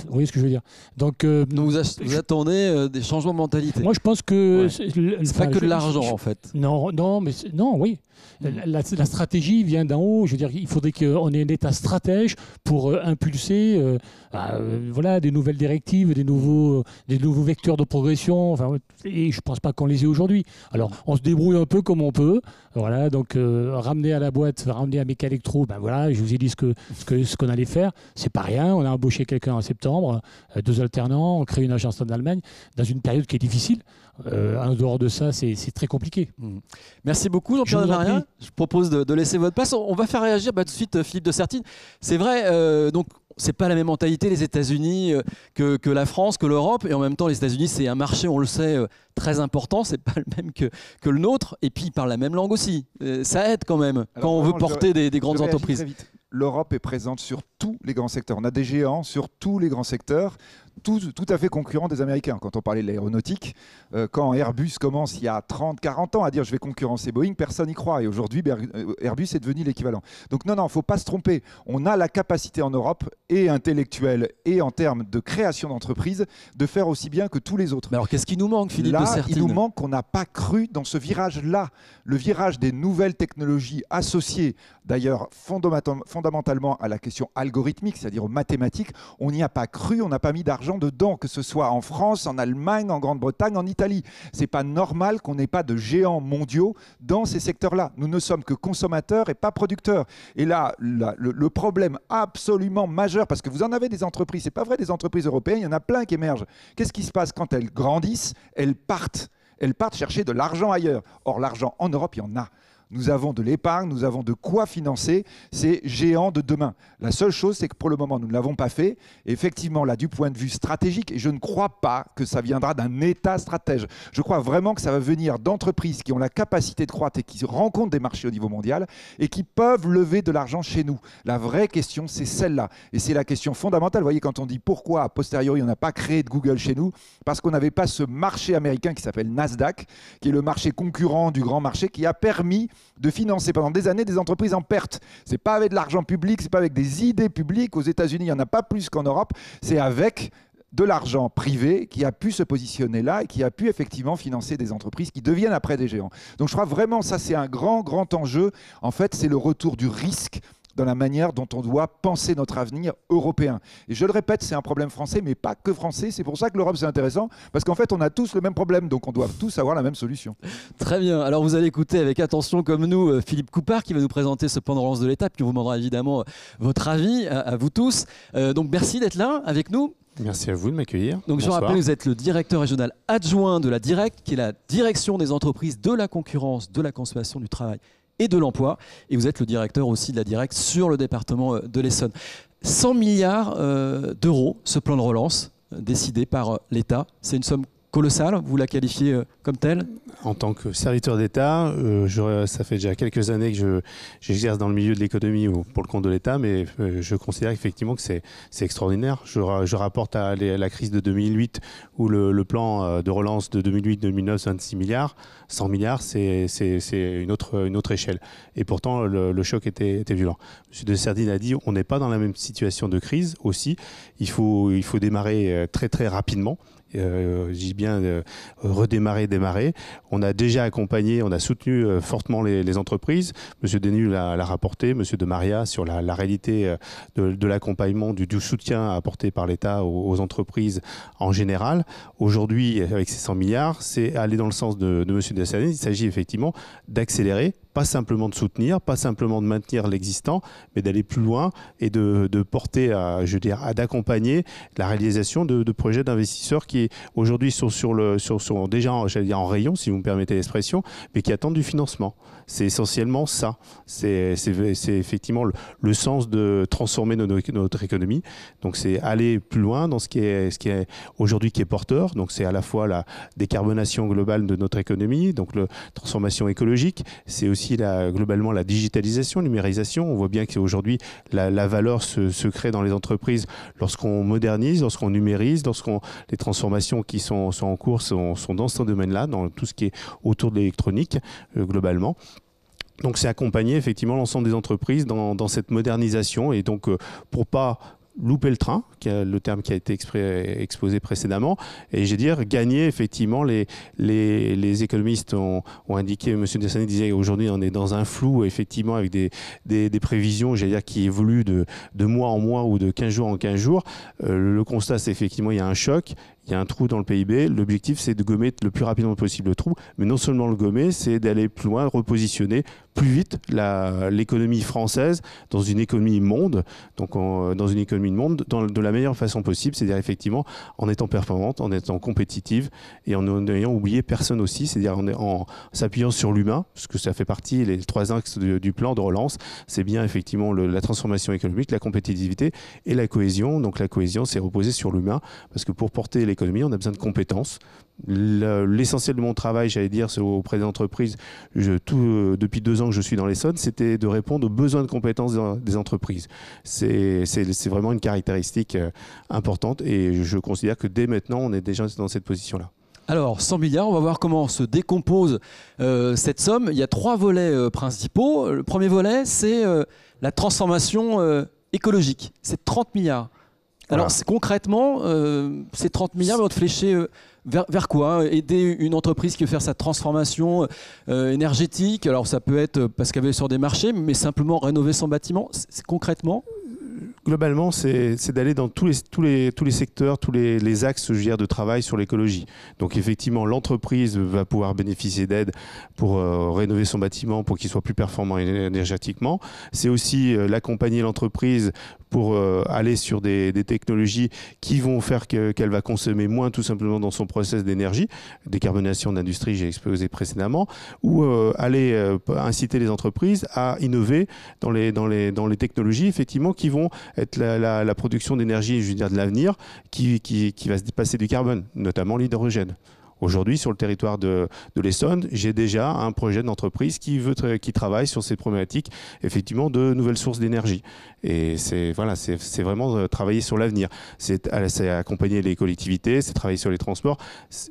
Vous voyez ce que je veux dire? Donc vous attendez des changements de mentalité. Moi, je pense que c'est pas que de l'argent, en fait. Non, oui. La stratégie vient d'en haut. Je veux dire, il faudrait qu'on ait un État stratège pour impulser des nouvelles directives, des nouveaux vecteurs de progression. Enfin, et je ne pense pas qu'on les ait aujourd'hui. Alors, on se débrouille un peu comme on peut. Voilà, donc ramener à la boîte, ramener à Mécalectro, je vous ai dit ce qu'on allait faire. C'est pas rien. On a embauché quelqu'un en septembre, 2 alternants, on crée une agence en Allemagne dans une période qui est difficile. En dehors de ça, c'est très compliqué. Merci beaucoup, Jean-Pierre Demaria. Je propose de laisser votre place. On va faire réagir tout de suite Philippe de Sertine. C'est vrai, donc c'est pas la même mentalité les États-Unis que la France, que l'Europe, et en même temps les États-Unis c'est un marché, on le sait, très important, c'est pas le même que le nôtre, et puis ils parlent la même langue aussi. Ça aide quand même. Alors, quand on veut porter des grandes entreprises. L'Europe est présente sur tous les grands secteurs. On a des géants sur tous les grands secteurs, tout à fait concurrents des Américains. Quand on parlait de l'aéronautique, quand Airbus commence il y a 30, 40 ans à dire je vais concurrencer Boeing, personne n'y croit. Et aujourd'hui, Airbus est devenu l'équivalent. Donc non, il ne faut pas se tromper. On a la capacité en Europe, et intellectuelle, et en termes de création d'entreprises, de faire aussi bien que tous les autres. Mais alors qu'est-ce qui nous manque, Philippe de Sertine ? Il nous manque qu'on n'a pas cru dans ce virage-là. Le virage des nouvelles technologies associées, d'ailleurs fondamentalement à la question algorithmique, c'est-à-dire aux mathématiques, on n'y a pas cru, on n'a pas mis d'argent dedans, que ce soit en France, en Allemagne, en Grande-Bretagne, en Italie. C'est pas normal qu'on n'ait pas de géants mondiaux dans ces secteurs-là. Nous ne sommes que consommateurs et pas producteurs. Et là, le problème absolument majeur, parce que vous en avez des entreprises, c'est pas vrai, des entreprises européennes, il y en a plein qui émergent. Qu'est-ce qui se passe quand elles grandissent? Elles partent chercher de l'argent ailleurs. Or, l'argent en Europe, il y en a. Nous avons de l'épargne, nous avons de quoi financer ces géants de demain. La seule chose, c'est que pour le moment, nous ne l'avons pas fait. Et effectivement, là, du point de vue stratégique, et je ne crois pas que ça viendra d'un État stratège. Je crois vraiment que ça va venir d'entreprises qui ont la capacité de croître et qui rencontrent des marchés au niveau mondial et qui peuvent lever de l'argent chez nous. La vraie question, c'est celle-là. Et c'est la question fondamentale. Vous voyez, quand on dit pourquoi, a posteriori, on n'a pas créé de Google chez nous, parce qu'on n'avait pas ce marché américain qui s'appelle Nasdaq, qui est le marché concurrent du grand marché, qui a permis de financer pendant des années des entreprises en perte. C'est pas avec de l'argent public, c'est pas avec des idées publiques. Aux États-Unis, il n'y en a pas plus qu'en Europe. C'est avec de l'argent privé qui a pu se positionner là et qui a pu effectivement financer des entreprises qui deviennent après des géants. Donc je crois vraiment ça c'est un grand enjeu. En fait, c'est le retour du risque dans la manière dont on doit penser notre avenir européen. Et je le répète, c'est un problème français, mais pas que français. C'est pour ça que l'Europe, c'est intéressant, parce qu'en fait, on a tous le même problème, donc on doit tous avoir la même solution. Très bien. Alors, vous allez écouter avec attention, comme nous, Philippe Coupard, qui va nous présenter ce plan de relance de l'État, puis on vous demandera évidemment votre avis à vous tous. Donc, merci d'être là avec nous. Merci à vous de m'accueillir. Donc, je rappelle, vous êtes le directeur régional adjoint de la DIRECT, qui est la direction des entreprises, de la concurrence, de la consommation, du travail et de l'emploi. Et vous êtes le directeur aussi de la DIRECT sur le département de l'Essonne. 100 milliards d'euros, ce plan de relance décidé par l'État. C'est une somme colossale, vous la qualifiez comme telle? En tant que serviteur d'État, ça fait déjà quelques années que j'exerce dans le milieu de l'économie pour le compte de l'État, mais je considère effectivement que c'est extraordinaire. Je rapporte à la crise de 2008 où le plan de relance de 2008-2009, 26 milliards, 100 milliards, c'est une autre échelle. Et pourtant, le choc était violent. M. de Serdine a dit on n'est pas dans la même situation de crise aussi. Il faut démarrer très très rapidement. Je dis bien redémarrer, démarrer. On a déjà accompagné, on a soutenu fortement les entreprises. Monsieur Denis l'a rapporté, Monsieur de Maria sur la réalité de l'accompagnement, du soutien apporté par l'État aux entreprises en général. Aujourd'hui, avec ces 100 milliards, c'est aller dans le sens de Monsieur de Serdine. Il s'agit effectivement d'accélérer, pas simplement de soutenir, pas simplement de maintenir l'existant, mais d'aller plus loin et de porter, d'accompagner la réalisation de projets d'investisseurs qui aujourd'hui sont déjà, j'allais dire en rayon, si vous me permettez l'expression, mais qui attendent du financement. C'est essentiellement ça. C'est effectivement le sens de transformer notre économie. Donc c'est aller plus loin dans ce qui est aujourd'hui qui est porteur. Donc c'est à la fois la décarbonation globale de notre économie, donc la transformation écologique. C'est aussi globalement la digitalisation, la numérisation. On voit bien qu'aujourd'hui la valeur se crée dans les entreprises lorsqu'on modernise, lorsqu'on numérise, les transformations qui sont en cours sont dans ce domaine-là, dans tout ce qui est autour de l'électronique globalement. Donc c'est accompagner effectivement l'ensemble des entreprises dans cette modernisation et donc pour pas louper le train, le terme qui a été exposé précédemment, et j'ai dire gagner effectivement les économistes ont indiqué, M. Dessani disait aujourd'hui on est dans un flou effectivement avec des prévisions, j'allais dire qui évoluent de mois en mois ou de 15 jours en 15 jours. Le constat c'est effectivement il y a un choc. Il y a un trou dans le PIB. L'objectif, c'est de gommer le plus rapidement possible le trou. Mais non seulement le gommer, c'est d'aller plus loin, repositionner plus vite l'économie française dans une économie monde. Donc, dans une économie de monde, de la meilleure façon possible. C'est-à-dire, effectivement, en étant performante, en étant compétitive et en n'ayant oublié personne aussi. C'est-à-dire, en s'appuyant sur l'humain, parce que ça fait partie, les 3 axes du plan de relance. C'est bien, effectivement, la transformation économique, la compétitivité et la cohésion. Donc, la cohésion, c'est reposer sur l'humain. Parce que pour porter l'économie, on a besoin de compétences. L'essentiel de mon travail, j'allais dire, auprès des entreprises, depuis 2 ans que je suis dans l'Essonne, c'était de répondre aux besoins de compétences des entreprises. C'est vraiment une caractéristique importante et je considère que dès maintenant, on est déjà dans cette position-là. Alors, 100 milliards, on va voir comment se décompose cette somme. Il y a 3 volets principaux. Le premier volet, c'est la transformation écologique. C'est 30 milliards. Alors, concrètement, ces 30 milliards vont être fléchés vers quoi? Aider une entreprise qui veut faire sa transformation énergétique. Alors, ça peut être parce qu'elle veut sur des marchés, mais simplement rénover son bâtiment. C'est concrètement? Globalement, c'est d'aller dans tous les secteurs, tous les axes, je veux dire, de travail sur l'écologie. Donc effectivement, l'entreprise va pouvoir bénéficier d'aides pour rénover son bâtiment, pour qu'il soit plus performant énergétiquement. C'est aussi l'accompagner l'entreprise pour aller sur des technologies qui vont faire qu'elle va consommer moins tout simplement dans son process d'énergie, décarbonation d'industrie, j'ai exposé précédemment, ou aller inciter les entreprises à innover dans les technologies effectivement qui vont être la production d'énergie, je veux dire de l'avenir, qui va se passer du carbone, notamment l'hydrogène. Aujourd'hui, sur le territoire de l'Essonne, j'ai déjà un projet d'entreprise qui travaille sur ces problématiques, effectivement, de nouvelles sources d'énergie. Et c'est vraiment travailler sur l'avenir. C'est accompagner les collectivités, c'est travailler sur les transports.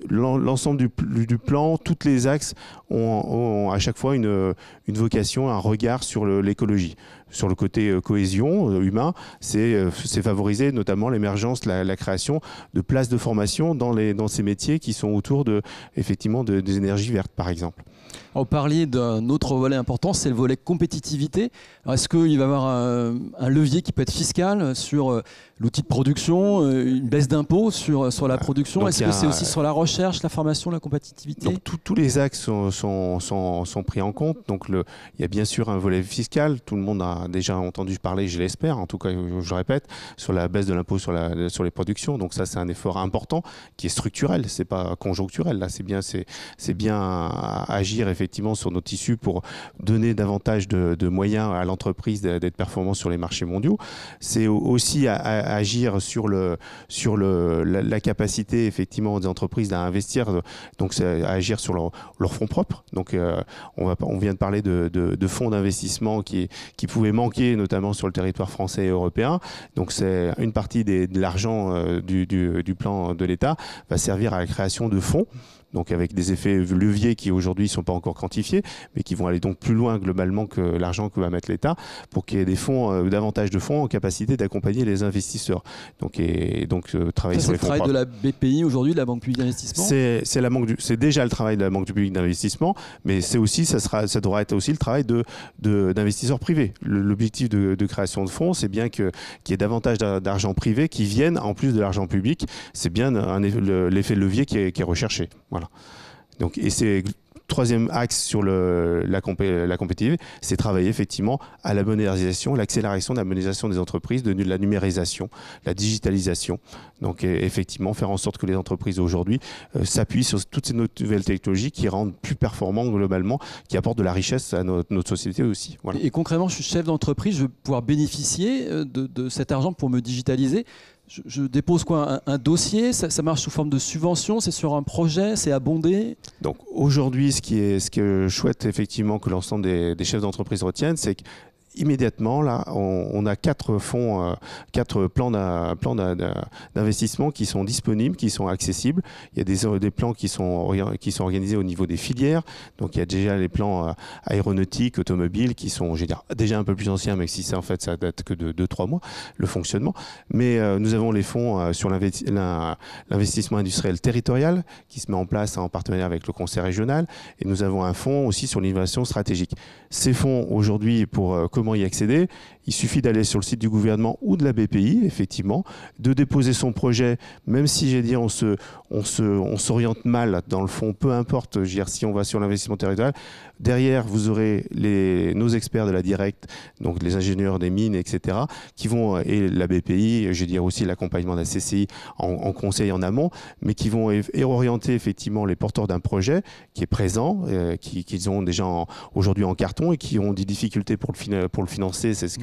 L'ensemble du plan, tous les axes ont à chaque fois une vocation, un regard sur l'écologie. Sur le côté cohésion humain, c'est favoriser notamment l'émergence, la création de places de formation dans ces métiers qui sont autour des énergies vertes, par exemple. Alors, vous parliez d'un autre volet important, c'est le volet compétitivité. Est-ce qu'il va y avoir un levier qui peut être fiscal sur l'outil de production, une baisse d'impôts sur la production? Est-ce que c'est aussi sur la recherche, la formation, la compétitivité? Donc tous les axes sont pris en compte. Donc il y a bien sûr un volet fiscal. Tout le monde a déjà entendu parler, je l'espère, en tout cas, je le répète, sur la baisse de l'impôt sur les productions. Donc ça, c'est un effort important qui est structurel, c'est pas conjoncturel. Là, c'est bien agir effectivement sur nos tissus pour donner davantage de moyens à l'entreprise d'être performant sur les marchés mondiaux. C'est aussi agir sur la capacité effectivement des entreprises à investir, donc c'est à agir sur leur fonds propres. Donc on vient de parler de fonds d'investissement qui pouvaient manquer notamment sur le territoire français et européen. Donc c'est une partie de l'argent du plan de l'État va servir à la création de fonds, donc avec des effets leviers qui aujourd'hui ne sont pas encore quantifiés, mais qui vont aller donc plus loin globalement que l'argent que va mettre l'État, pour qu'il y ait des fonds, davantage de fonds en capacité d'accompagner les investisseurs. Donc travailler sur les fonds propres. C'est le travail de la BPI aujourd'hui, de la Banque publique d'investissement. C'est déjà le travail de la Banque publique d'investissement, mais ça devra être aussi le travail d'investisseurs privés. L'objectif de création de fonds, c'est bien qu'il y ait davantage d'argent privé qui vienne en plus de l'argent public. C'est bien l'effet de levier qui est recherché. Voilà. Donc, et c'est troisième axe sur la compétitivité, c'est travailler effectivement à la modernisation, l'accélération de la modernisation des entreprises, de la numérisation, la digitalisation. Donc effectivement, faire en sorte que les entreprises aujourd'hui s'appuient sur toutes ces nouvelles technologies qui rendent plus performants globalement, qui apportent de la richesse à notre société aussi. Voilà. Et concrètement, je suis chef d'entreprise, je veux pouvoir bénéficier de cet argent pour me digitaliser. Je dépose quoi, un dossier, ça marche sous forme de subvention, c'est sur un projet, c'est abondé? Donc aujourd'hui, ce que je souhaite effectivement que l'ensemble des chefs d'entreprise retiennent, c'est que immédiatement, là, on a 4 plans d'investissement qui sont disponibles, qui sont accessibles. Il y a des plans qui sont organisés au niveau des filières. Donc, il y a déjà les plans aéronautiques, automobiles, qui sont déjà un peu plus anciens, même si ça date que de 2-3 mois, le fonctionnement. Mais nous avons les fonds sur l'investissement industriel territorial, qui se met en place en partenariat avec le Conseil régional. Et nous avons un fonds aussi sur l'innovation stratégique. Ces fonds, aujourd'hui, pour comment y accéder? Il suffit d'aller sur le site du gouvernement ou de la BPI, effectivement, de déposer son projet, même si j'ai dit on s'oriente mal dans le fond, peu importe, si on va sur l'investissement territorial. Derrière, vous aurez nos experts de la Directe, donc les ingénieurs des mines, etc., qui vont, et la BPI, aussi l'accompagnement de la CCI en conseil en amont, mais qui vont orienter effectivement les porteurs d'un projet qui est présent, qu'ils ont déjà aujourd'hui en carton et qui ont des difficultés pour le financer. C'est ce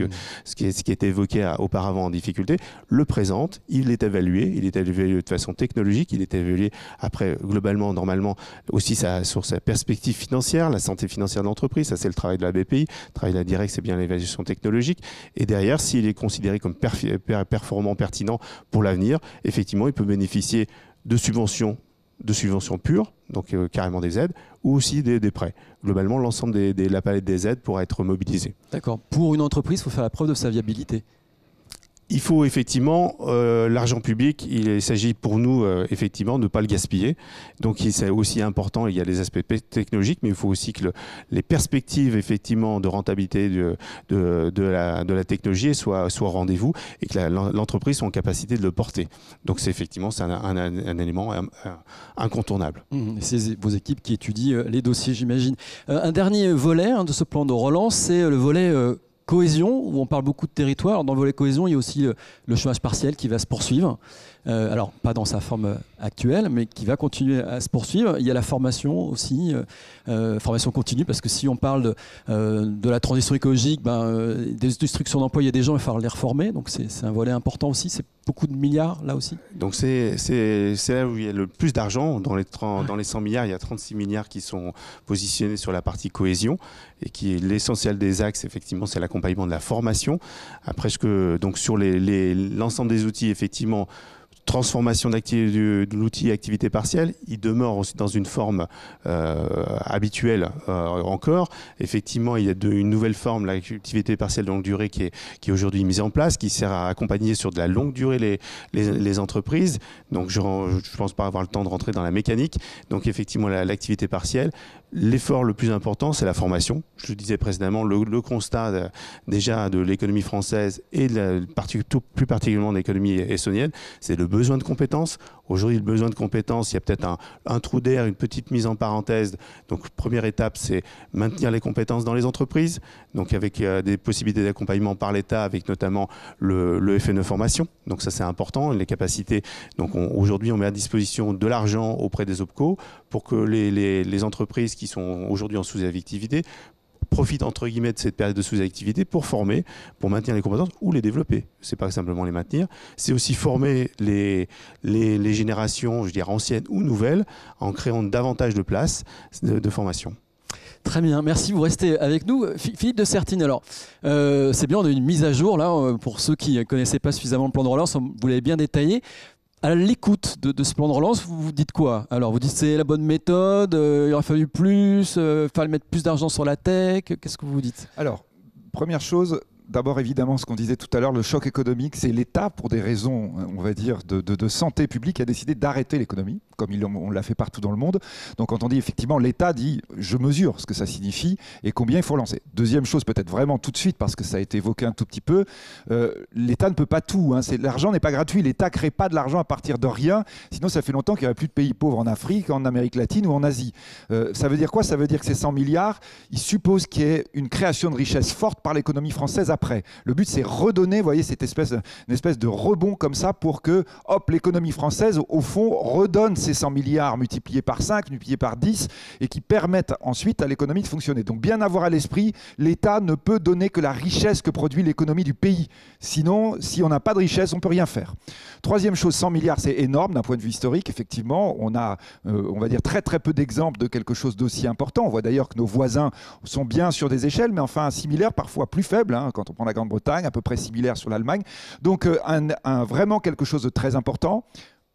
qui était évoqué auparavant en difficulté, le présente, il est évalué de façon technologique, il est évalué après globalement, normalement, aussi sur sa perspective financière, la santé financière de l'entreprise, ça c'est le travail de la BPI, le travail de la Directe, c'est bien l'évaluation technologique, et derrière, s'il est considéré comme performant, pertinent pour l'avenir, effectivement, il peut bénéficier de subventions pures, donc carrément des aides, ou aussi des prêts. Globalement, l'ensemble de la palette des aides pourra être mobilisée. D'accord. Pour une entreprise, il faut faire la preuve de sa viabilité. Il faut effectivement, l'argent public, il s'agit pour nous effectivement de ne pas le gaspiller. Donc c'est aussi important, il y a les aspects technologiques, mais il faut aussi que les perspectives effectivement de rentabilité de la technologie soient au rendez-vous et que l'entreprise soit en capacité de le porter. Donc c'est un élément incontournable. C'est vos équipes qui étudient les dossiers, j'imagine. Un dernier volet de ce plan de relance, c'est le volet cohésion, où on parle beaucoup de territoire. Alors, dans le volet cohésion, il y a aussi le chômage partiel qui va se poursuivre. Alors, pas dans sa forme actuelle, mais qui va continuer à se poursuivre. Il y a la formation aussi, formation continue, parce que si on parle de la transition écologique, des destructions d'emplois, il y a des gens, il va falloir les reformer. Donc, c'est un volet important aussi. C'est beaucoup de milliards, là aussi. Donc, c'est là où il y a le plus d'argent. Dans les 100 milliards, il y a 36 milliards qui sont positionnés sur la partie cohésion, et qui est l'essentiel des axes, effectivement, c'est l'accompagnement de la formation. Après, donc sur l'ensemble des outils, effectivement, transformation de l'outil activité partielle, il demeure aussi dans une forme habituelle encore. Effectivement, il y a une nouvelle forme, l'activité partielle de longue durée, qui est aujourd'hui mise en place, qui sert à accompagner sur de la longue durée les entreprises. Donc, je ne pense pas avoir le temps de rentrer dans la mécanique. Donc, effectivement, l'activité partielle, l'effort le plus important, c'est la formation. Je le disais précédemment, le constat déjà de l'économie française et plus particulièrement de l'économie estonienne, c'est le besoin besoin de compétences. Aujourd'hui, le besoin de compétences, il y a peut-être un trou d'air, une petite mise en parenthèse. Donc, première étape, c'est maintenir les compétences dans les entreprises, donc avec des possibilités d'accompagnement par l'État, avec notamment le FNE formation. Donc ça, c'est important, les capacités. Donc aujourd'hui, on met à disposition de l'argent auprès des OPCO pour que les entreprises qui sont aujourd'hui en sous-activité profitent entre guillemets de cette période de sous-activité pour former, pour maintenir les compétences ou les développer. C'est pas simplement les maintenir, c'est aussi former les générations, je dirais anciennes ou nouvelles, en créant davantage de places de formation. Très bien, merci. Vous restez avec nous. Philippe de Sertine, alors, c'est bien, on a une mise à jour là, pour ceux qui ne connaissaient pas suffisamment le plan de relance, vous l'avez bien détaillé. À l'écoute de ce plan de relance, vous vous dites quoi? Alors, vous dites c'est la bonne méthode, il aurait fallu plus, il fallait mettre plus d'argent sur la tech. Qu'est-ce que vous vous dites? Alors, première chose, d'abord évidemment ce qu'on disait tout à l'heure, le choc économique, c'est l'État pour des raisons, on va dire, de santé publique, a décidé d'arrêter l'économie, comme on l'a fait partout dans le monde. Donc quand on dit effectivement, l'État dit je mesure ce que ça signifie et combien il faut relancer. Deuxième chose, peut-être vraiment tout de suite, parce que ça a été évoqué un tout petit peu, l'État ne peut pas tout, hein. L'argent n'est pas gratuit, l'État ne crée pas de l'argent à partir de rien, sinon ça fait longtemps qu'il n'y aurait plus de pays pauvres en Afrique, en Amérique latine ou en Asie. Ça veut dire quoi? Ça veut dire que ces 100 milliards, ils supposent qu'il y ait une création de richesse forte par l'économie française après. Le but, c'est redonner, vous voyez, une espèce de rebond comme ça pour que, hop, l'économie française, au fond, redonne ces 100 milliards multipliés par 5, multipliés par 10, et qui permettent ensuite à l'économie de fonctionner. Donc, bien avoir à l'esprit, l'État ne peut donner que la richesse que produit l'économie du pays. Sinon, si on n'a pas de richesse, on ne peut rien faire. Troisième chose, 100 milliards, c'est énorme d'un point de vue historique. Effectivement, on a, on va dire, très très peu d'exemples de quelque chose d'aussi important. On voit d'ailleurs que nos voisins sont bien sur des échelles, mais enfin similaires, parfois plus faibles, hein, quand on prend la Grande-Bretagne, à peu près similaire sur l'Allemagne. Donc vraiment quelque chose de très important.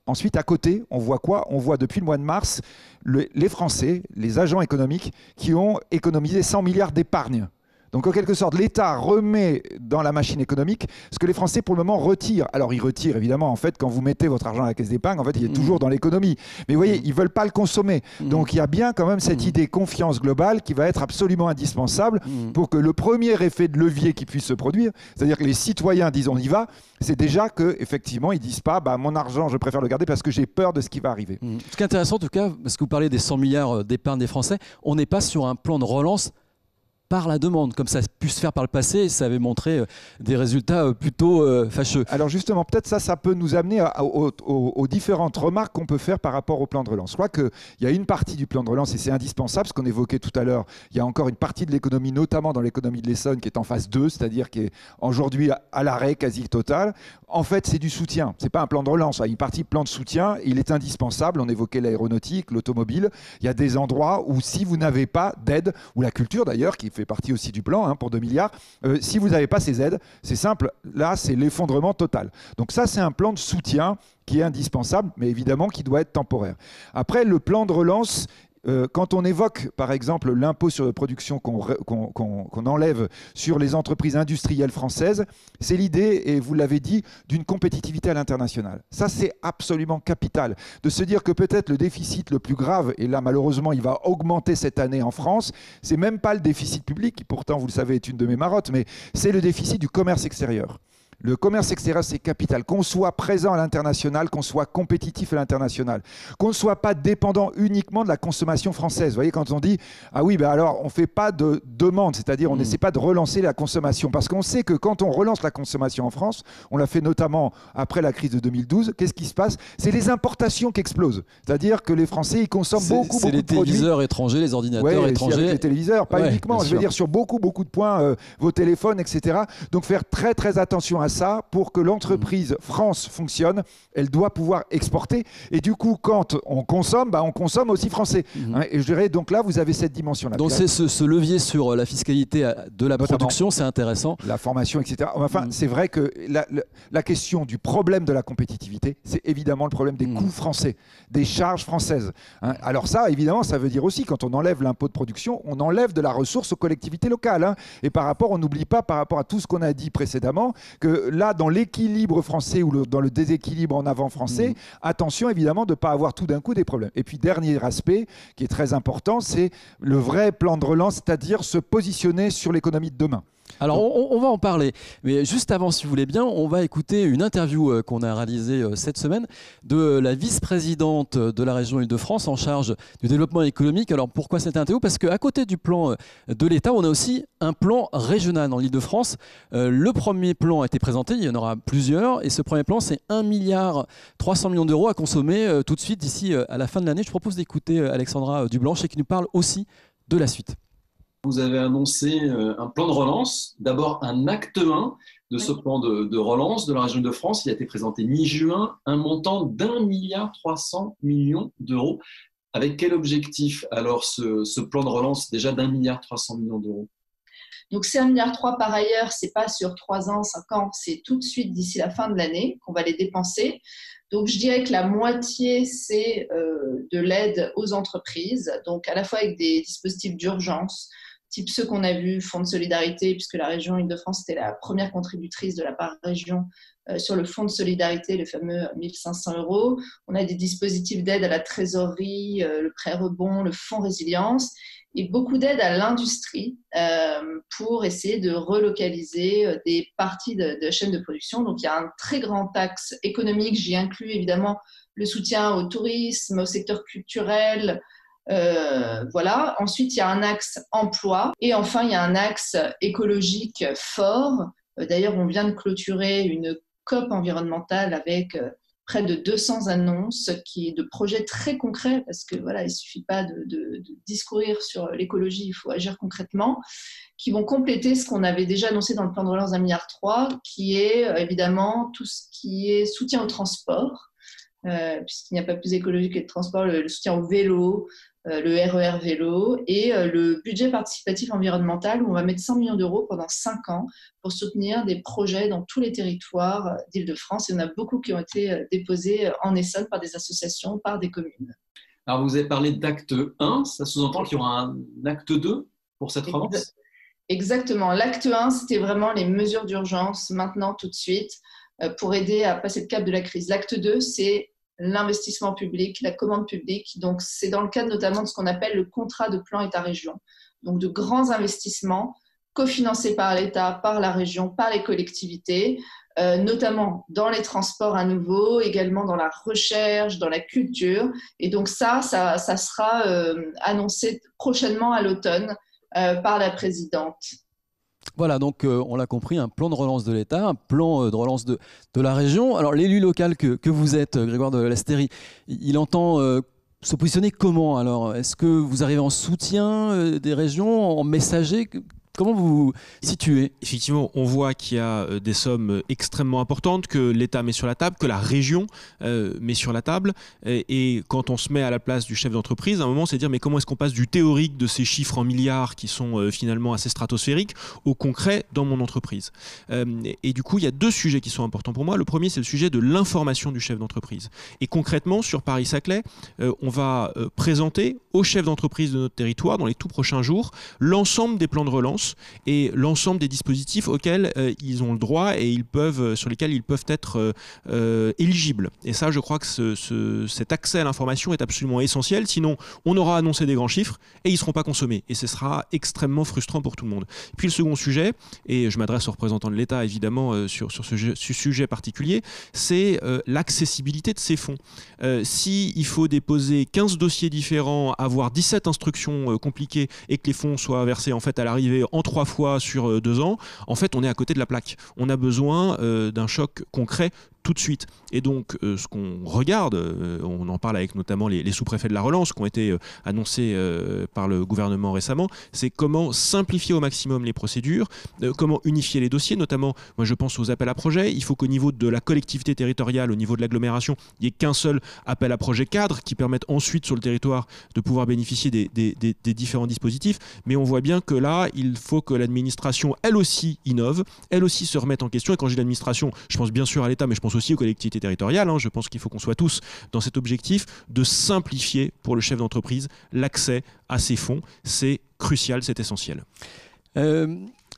Ensuite, à côté, on voit quoi? On voit depuis le mois de mars les Français, les agents économiques, qui ont économisé 100 milliards d'épargne. Donc en quelque sorte, l'État remet dans la machine économique ce que les Français pour le moment retirent. Alors ils retirent évidemment, en fait, quand vous mettez votre argent à la caisse d'épargne, en fait il est toujours dans l'économie. Mais vous voyez, ils ne veulent pas le consommer. Donc il y a bien quand même cette idée confiance globale qui va être absolument indispensable pour que le premier effet de levier qui puisse se produire, c'est-à-dire que les citoyens disent on y va, c'est déjà qu'effectivement ils ne disent pas mon argent je préfère le garder parce que j'ai peur de ce qui va arriver. Ce qui est intéressant en tout cas, parce que vous parlez des 100 milliards d'épargne des Français, on n'est pas sur un plan de relance par la demande, comme ça a pu se faire par le passé, et ça avait montré des résultats plutôt fâcheux. Alors justement, peut-être ça peut nous amener aux différentes remarques qu'on peut faire par rapport au plan de relance. Je crois qu'il y a une partie du plan de relance, et c'est indispensable, ce qu'on évoquait tout à l'heure, il y a encore une partie de l'économie, notamment dans l'économie de l'Essonne, qui est en phase 2, c'est-à-dire qui est aujourd'hui à l'arrêt quasi total. En fait, c'est du soutien, c'est pas un plan de relance, il y a une partie de plan de soutien, il est indispensable, on évoquait l'aéronautique, l'automobile, il y a des endroits où si vous n'avez pas d'aide, ou la culture d'ailleurs, qui fait partie aussi du plan pour 2 milliards. Si vous n'avez pas ces aides, c'est simple, là c'est l'effondrement total. Donc ça c'est un plan de soutien qui est indispensable, mais évidemment qui doit être temporaire. Après le plan de relance, quand on évoque par exemple l'impôt sur la production qu'on enlève sur les entreprises industrielles françaises, c'est l'idée, et vous l'avez dit, d'une compétitivité à l'international. Ça c'est absolument capital, de se dire que peut-être le déficit le plus grave, et là malheureusement il va augmenter cette année en France, c'est même pas le déficit public, qui pourtant vous le savez est une de mes marottes, mais c'est le déficit du commerce extérieur. Le commerce extérieur, c'est capital. Qu'on soit présent à l'international, qu'on soit compétitif à l'international, qu'on ne soit pas dépendant uniquement de la consommation française. Vous voyez, quand on dit « Ah oui, alors on ne fait pas de demande », c'est-à-dire on n'essaie pas de relancer la consommation. Parce qu'on sait que quand on relance la consommation en France, on l'a fait notamment après la crise de 2012, qu'est-ce qui se passe? C'est les importations qui explosent. C'est-à-dire que les Français, ils consomment beaucoup de produits. C'est les téléviseurs étrangers, les ordinateurs étrangers. Avec les téléviseurs, pas uniquement. Je veux dire, sur beaucoup de points, vos téléphones, etc. Donc faire très très attention à ça, pour que l'entreprise France fonctionne, elle doit pouvoir exporter. Et du coup, quand on consomme aussi français. Et je dirais, donc là, vous avez cette dimension-là. Donc c'est ce levier sur la fiscalité de la production, c'est intéressant. La formation, etc. Enfin, c'est vrai que la question du problème de la compétitivité, c'est évidemment le problème des coûts français, des charges françaises. Alors ça, évidemment, ça veut dire aussi, quand on enlève l'impôt de production, on enlève de la ressource aux collectivités locales. Et par rapport, on n'oublie pas, par rapport à tout ce qu'on a dit précédemment, que là, dans l'équilibre français ou dans le déséquilibre en avant français, attention évidemment de ne pas avoir tout d'un coup des problèmes. Et puis dernier aspect qui est très important, c'est le vrai plan de relance, c'est-à-dire se positionner sur l'économie de demain. Alors on va en parler, mais juste avant, si vous voulez bien, on va écouter une interview qu'on a réalisée cette semaine de la vice-présidente de la région Île-de-France en charge du développement économique. Alors pourquoi cette interview? Parce qu'à côté du plan de l'État, on a aussi un plan régional dans l'Île-de-France. Le premier plan a été présenté, il y en aura plusieurs, et ce premier plan, c'est 1,3 milliard d'euros à consommer tout de suite d'ici à la fin de l'année. Je propose d'écouter Alexandra Dublanche et qui nous parle aussi de la suite. Vous avez annoncé un plan de relance, d'abord un acte 1 de ce plan de relance de la région de France. Il a été présenté mi-juin, un montant d'1,3 milliard d'euros. Avec quel objectif alors ce plan de relance déjà d'1,3 milliard d'euros? Donc c'est 1,3 milliard par ailleurs, c'est pas sur 3 ans, 5 ans, c'est tout de suite d'ici la fin de l'année qu'on va les dépenser. Donc je dirais que la moitié c'est de l'aide aux entreprises, donc à la fois avec des dispositifs d'urgence, type ceux qu'on a vus, Fonds de solidarité, puisque la région Île-de-France était la première contributrice de la part région sur le Fonds de solidarité, le fameux 1 500 euros. On a des dispositifs d'aide à la trésorerie, le prêt rebond, le Fonds résilience, et beaucoup d'aide à l'industrie pour essayer de relocaliser des parties de chaînes de production. Donc il y a un très grand axe économique, j'y inclus évidemment le soutien au tourisme, au secteur culturel. Voilà. Ensuite, il y a un axe emploi et enfin, il y a un axe écologique fort. D'ailleurs, on vient de clôturer une COP environnementale avec près de 200 annonces de projets très concrets parce que voilà, il ne suffit pas de discourir sur l'écologie, il faut agir concrètement, qui vont compléter ce qu'on avait déjà annoncé dans le plan de relance d'1,3 milliard, qui est évidemment tout ce qui est soutien au transport, puisqu'il n'y a pas plus écologique que le transport, le soutien au vélo, le RER vélo et le budget participatif environnemental où on va mettre 100 millions d'euros pendant 5 ans pour soutenir des projets dans tous les territoires d'Île-de-France. Et on a beaucoup qui ont été déposés en Essonne par des associations, par des communes. Alors vous avez parlé d'acte 1, ça sous-entend qu'il y aura un acte 2 pour cette relance? Exactement. L'acte 1, c'était vraiment les mesures d'urgence maintenant, tout de suite, pour aider à passer le cap de la crise. L'acte 2, c'est l'investissement public, la commande publique. Donc, c'est dans le cadre notamment de ce qu'on appelle le contrat de plan État-région. Donc, de grands investissements cofinancés par l'État, par la région, par les collectivités, notamment dans les transports à nouveau, également dans la recherche, dans la culture. Et donc, ça sera annoncé prochainement à l'automne par la présidente. Voilà, donc on l'a compris, un plan de relance de l'État, un plan de relance de la région. Alors l'élu local que vous êtes, Grégoire de Lasteyrie, il entend se positionner comment alors? Est-ce que vous arrivez en soutien des régions, en messager? Comment vous vous situez? Effectivement, on voit qu'il y a des sommes extrêmement importantes que l'État met sur la table, que la région met sur la table. Et quand on se met à la place du chef d'entreprise, à un moment, c'est dire mais comment est-ce qu'on passe du théorique de ces chiffres en milliards qui sont finalement assez stratosphériques au concret dans mon entreprise. Et du coup, il y a 2 sujets qui sont importants pour moi. Le premier, c'est le sujet de l'information du chef d'entreprise. Et concrètement, sur Paris-Saclay, on va présenter aux chefs d'entreprise de notre territoire, dans les tout prochains jours, l'ensemble des plans de relance et l'ensemble des dispositifs auxquels ils ont le droit et sur lesquels ils peuvent être éligibles. Et ça, je crois que cet accès à l'information est absolument essentiel. Sinon, on aura annoncé des grands chiffres et ils ne seront pas consommés. Et ce sera extrêmement frustrant pour tout le monde. Puis le second sujet, et je m'adresse aux représentants de l'État évidemment sur ce sujet particulier, c'est l'accessibilité de ces fonds. S'il faut déposer 15 dossiers différents, avoir 17 instructions compliquées et que les fonds soient versés en fait à l'arrivée en 3 fois sur 2 ans, en fait, on est à côté de la plaque. On a besoin d'un choc concret tout de suite. Et donc, ce qu'on regarde, on en parle avec notamment les sous-préfets de la relance qui ont été annoncés par le gouvernement récemment, c'est comment simplifier au maximum les procédures, comment unifier les dossiers, notamment, moi je pense aux appels à projets. Il faut qu'au niveau de la collectivité territoriale, au niveau de l'agglomération, il n'y ait qu'un seul appel à projet cadre qui permette ensuite sur le territoire de pouvoir bénéficier des différents dispositifs. Mais on voit bien que là, il faut que l'administration, elle aussi, innove, elle aussi se remette en question. Et quand je dis l'administration, je pense bien sûr à l'État, mais je pense aussi aux collectivités territoriales. Je pense qu'il faut qu'on soit tous dans cet objectif de simplifier pour le chef d'entreprise l'accès à ces fonds. C'est crucial, c'est essentiel.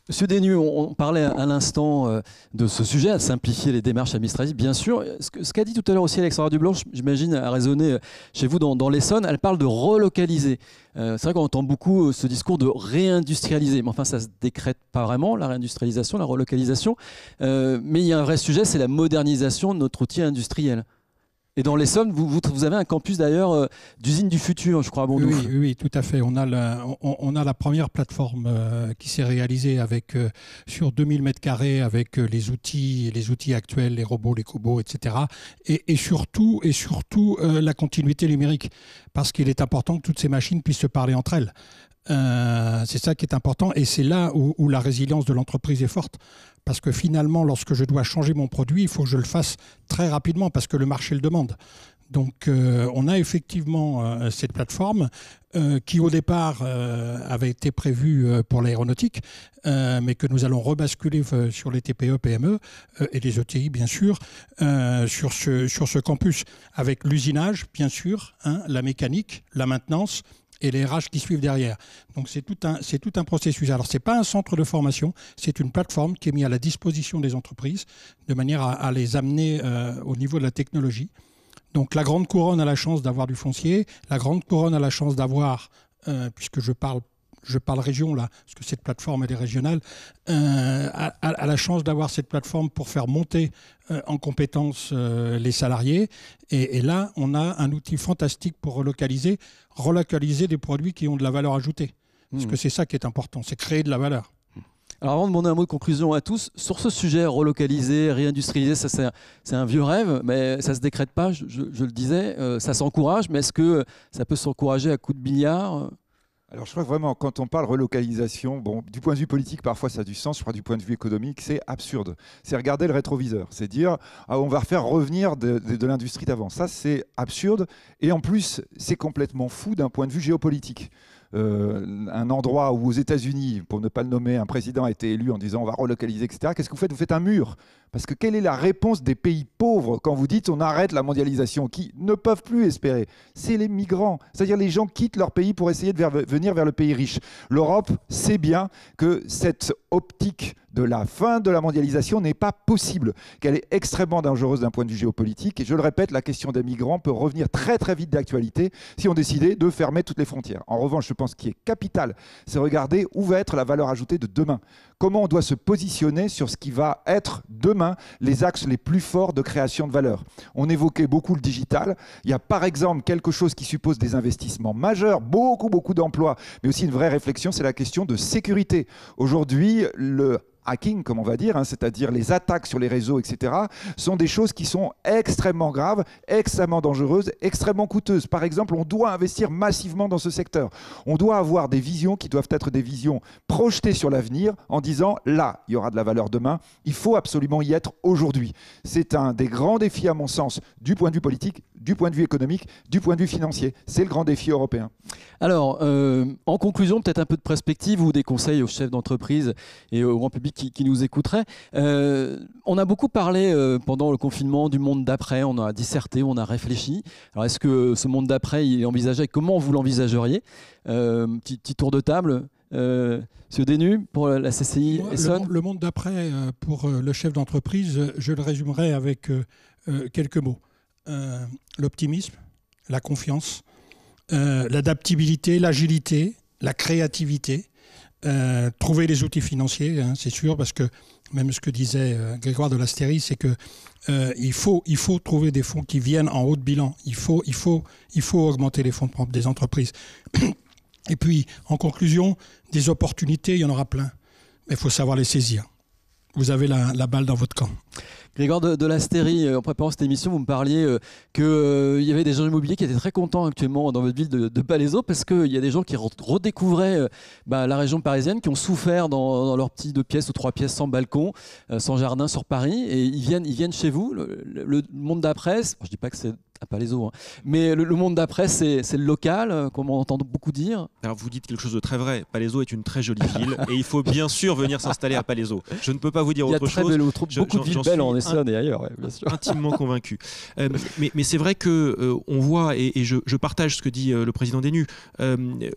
Monsieur Desnus, on parlait à l'instant de ce sujet, à simplifier les démarches administratives, bien sûr. Ce qu'a dit tout à l'heure aussi Alexandra Dublanche, j'imagine, a résonné chez vous dans l'Essonne, elle parle de relocaliser. C'est vrai qu'on entend beaucoup ce discours de réindustrialiser, mais enfin ça ne se décrète pas vraiment, la réindustrialisation, la relocalisation. Mais il y a un vrai sujet, c'est la modernisation de notre outil industriel. Et dans l'Essonne, vous avez un campus d'ailleurs d'usine du futur, je crois, à Bondoufle. Oui, tout à fait. On a la première plateforme qui s'est réalisée sur 2000 m² avec les outils actuels, les robots, les cobots, etc. Et surtout la continuité numérique, parce qu'il est important que toutes ces machines puissent se parler entre elles. C'est ça qui est important, et c'est là où la résilience de l'entreprise est forte. Parce que finalement, lorsque je dois changer mon produit, il faut que je le fasse très rapidement parce que le marché le demande. Donc on a effectivement cette plateforme qui au départ avait été prévue pour l'aéronautique, mais que nous allons rebasculer sur les TPE, PME et les ETI bien sûr, sur ce campus, avec l'usinage bien sûr, la mécanique, la maintenance, et les RH qui suivent derrière. Donc c'est tout un processus. Alors ce n'est pas un centre de formation, c'est une plateforme qui est mise à la disposition des entreprises de manière à les amener au niveau de la technologie. Donc la Grande Couronne a la chance d'avoir du foncier, la Grande Couronne a la chance d'avoir, puisque je parle région là, parce que cette plateforme elle est régionale, a la chance d'avoir cette plateforme pour faire monter en compétences les salariés. Et là, on a un outil fantastique pour relocaliser des produits qui ont de la valeur ajoutée. Parce que c'est ça qui est important, c'est créer de la valeur. Alors avant de demander un mot de conclusion à tous, sur ce sujet, relocaliser, réindustrialiser, ça c'est un vieux rêve, mais ça ne se décrète pas, je le disais, ça s'encourage, mais est-ce que ça peut s'encourager à coups de billard ? Alors je crois que vraiment, quand on parle relocalisation, bon, du point de vue politique, parfois ça a du sens, je crois du point de vue économique, c'est absurde. C'est regarder le rétroviseur, c'est dire on va faire revenir de l'industrie d'avant. Ça c'est absurde, et en plus c'est complètement fou d'un point de vue géopolitique. Un endroit où aux États-Unis, pour ne pas le nommer, un président a été élu en disant on va relocaliser, etc. Qu'est-ce que vous faites ? Vous faites un mur. Parce que quelle est la réponse des pays pauvres quand vous dites on arrête la mondialisation, qui ne peuvent plus espérer ? C'est les migrants. C'est-à-dire les gens quittent leur pays pour essayer de venir vers le pays riche. L'Europe sait bien que cette optique de la fin de la mondialisation n'est pas possible, qu'elle est extrêmement dangereuse d'un point de vue géopolitique. Et je le répète, la question des migrants peut revenir très très vite d'actualité si on décidait de fermer toutes les frontières. En revanche, je pense qu'il est capital, c'est regarder où va être la valeur ajoutée de demain. Comment on doit se positionner sur ce qui va être demain les axes les plus forts de création de valeur. On évoquait beaucoup le digital. Il y a par exemple quelque chose qui suppose des investissements majeurs, beaucoup d'emplois, mais aussi une vraie réflexion, c'est la question de sécurité. Aujourd'hui, le hacking, comme on va dire, c'est-à-dire les attaques sur les réseaux, etc., sont des choses qui sont extrêmement graves, extrêmement dangereuses, extrêmement coûteuses. Par exemple, on doit investir massivement dans ce secteur. On doit avoir des visions qui doivent être des visions projetées sur l'avenir en disant, là, il y aura de la valeur demain, il faut absolument y être aujourd'hui. C'est un des grands défis, à mon sens, du point de vue politique, du point de vue économique, du point de vue financier. C'est le grand défi européen. Alors, en conclusion, peut-être un peu de perspective ou des conseils aux chefs d'entreprise et au grand public qui nous écouterait. On a beaucoup parlé pendant le confinement du monde d'après, on a disserté, on a réfléchi. Alors est-ce que ce monde d'après, il est envisagé? Comment vous l'envisageriez? Petit tour de table. Monsieur Desnus, pour la CCI Essonne. Le monde d'après, pour le chef d'entreprise, je le résumerai avec quelques mots. L'optimisme, la confiance, l'adaptabilité, l'agilité, la créativité. Trouver les outils financiers, c'est sûr, parce que même ce que disait Grégoire de Lasteyrie, c'est que il faut trouver des fonds qui viennent en haut de bilan. Il faut augmenter les fonds propres des entreprises. Et puis, en conclusion, des opportunités, il y en aura plein. Mais il faut savoir les saisir. Vous avez la balle dans votre camp. Grégoire de Lasteyrie, en préparant cette émission, vous me parliez qu'il y avait des gens immobiliers qui étaient très contents actuellement dans votre ville de Palaiseau parce qu'il y a des gens qui redécouvraient la région parisienne, qui ont souffert dans leur petit 2 pièces ou 3 pièces sans balcon, sans jardin sur Paris, et ils viennent chez vous. Le monde d'après, je ne dis pas que c'est à Palaiseau, mais le monde d'après, c'est le local, comme on entend beaucoup dire. Alors vous dites quelque chose de très vrai. Palaiseau est une très jolie ville et il faut bien sûr venir s'installer à Palaiseau. Je ne peux pas vous dire autre chose. Beaucoup de villes Belle en Essonne et ailleurs, ouais, bien sûr. Intimement convaincu. Mais c'est vrai que on voit, et je partage ce que dit le président Desnus,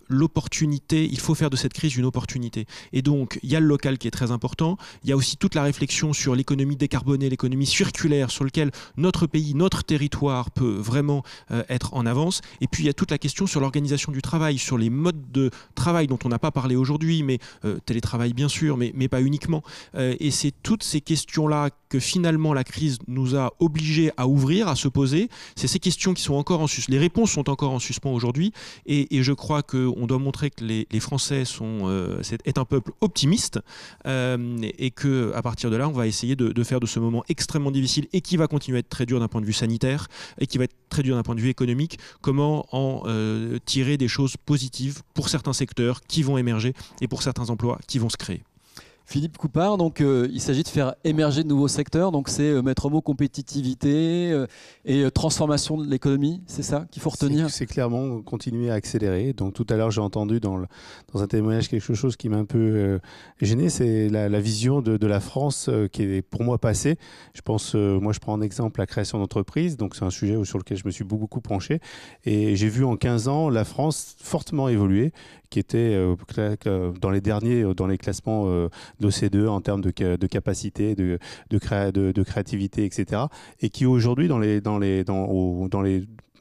l'opportunité, il faut faire de cette crise une opportunité. Et donc, il y a le local qui est très important, il y a aussi toute la réflexion sur l'économie décarbonée, l'économie circulaire, sur lequel notre pays, notre territoire peut vraiment être en avance. Et puis, il y a toute la question sur l'organisation du travail, sur les modes de travail dont on n'a pas parlé aujourd'hui, mais télétravail bien sûr, mais pas uniquement. Et c'est toutes ces questions-là que finalement la crise nous a obligés à ouvrir, à se poser. C'est ces questions qui sont encore en suspens. Les réponses sont encore en suspens aujourd'hui. Et je crois qu'on doit montrer que les Français est un peuple optimiste et qu'à partir de là, on va essayer de faire de ce moment extrêmement difficile et qui va continuer à être très dur d'un point de vue sanitaire et qui va être très dur d'un point de vue économique, comment en tirer des choses positives pour certains secteurs qui vont émerger et pour certains emplois qui vont se créer. Philippe Coupard, donc il s'agit de faire émerger de nouveaux secteurs, donc c'est mettre au mot compétitivité et transformation de l'économie, c'est ça qu'il faut retenir? C'est clairement continuer à accélérer. Donc tout à l'heure j'ai entendu dans un témoignage quelque chose qui m'a un peu gêné, c'est la vision de la France qui est pour moi passée. Je pense, moi je prends en exemple la création d'entreprises, donc c'est un sujet sur lequel je me suis beaucoup penché et j'ai vu en 15 ans la France fortement évoluer, qui était dans les classements d'OCDE en termes de capacité, de créativité, etc. Et qui aujourd'hui,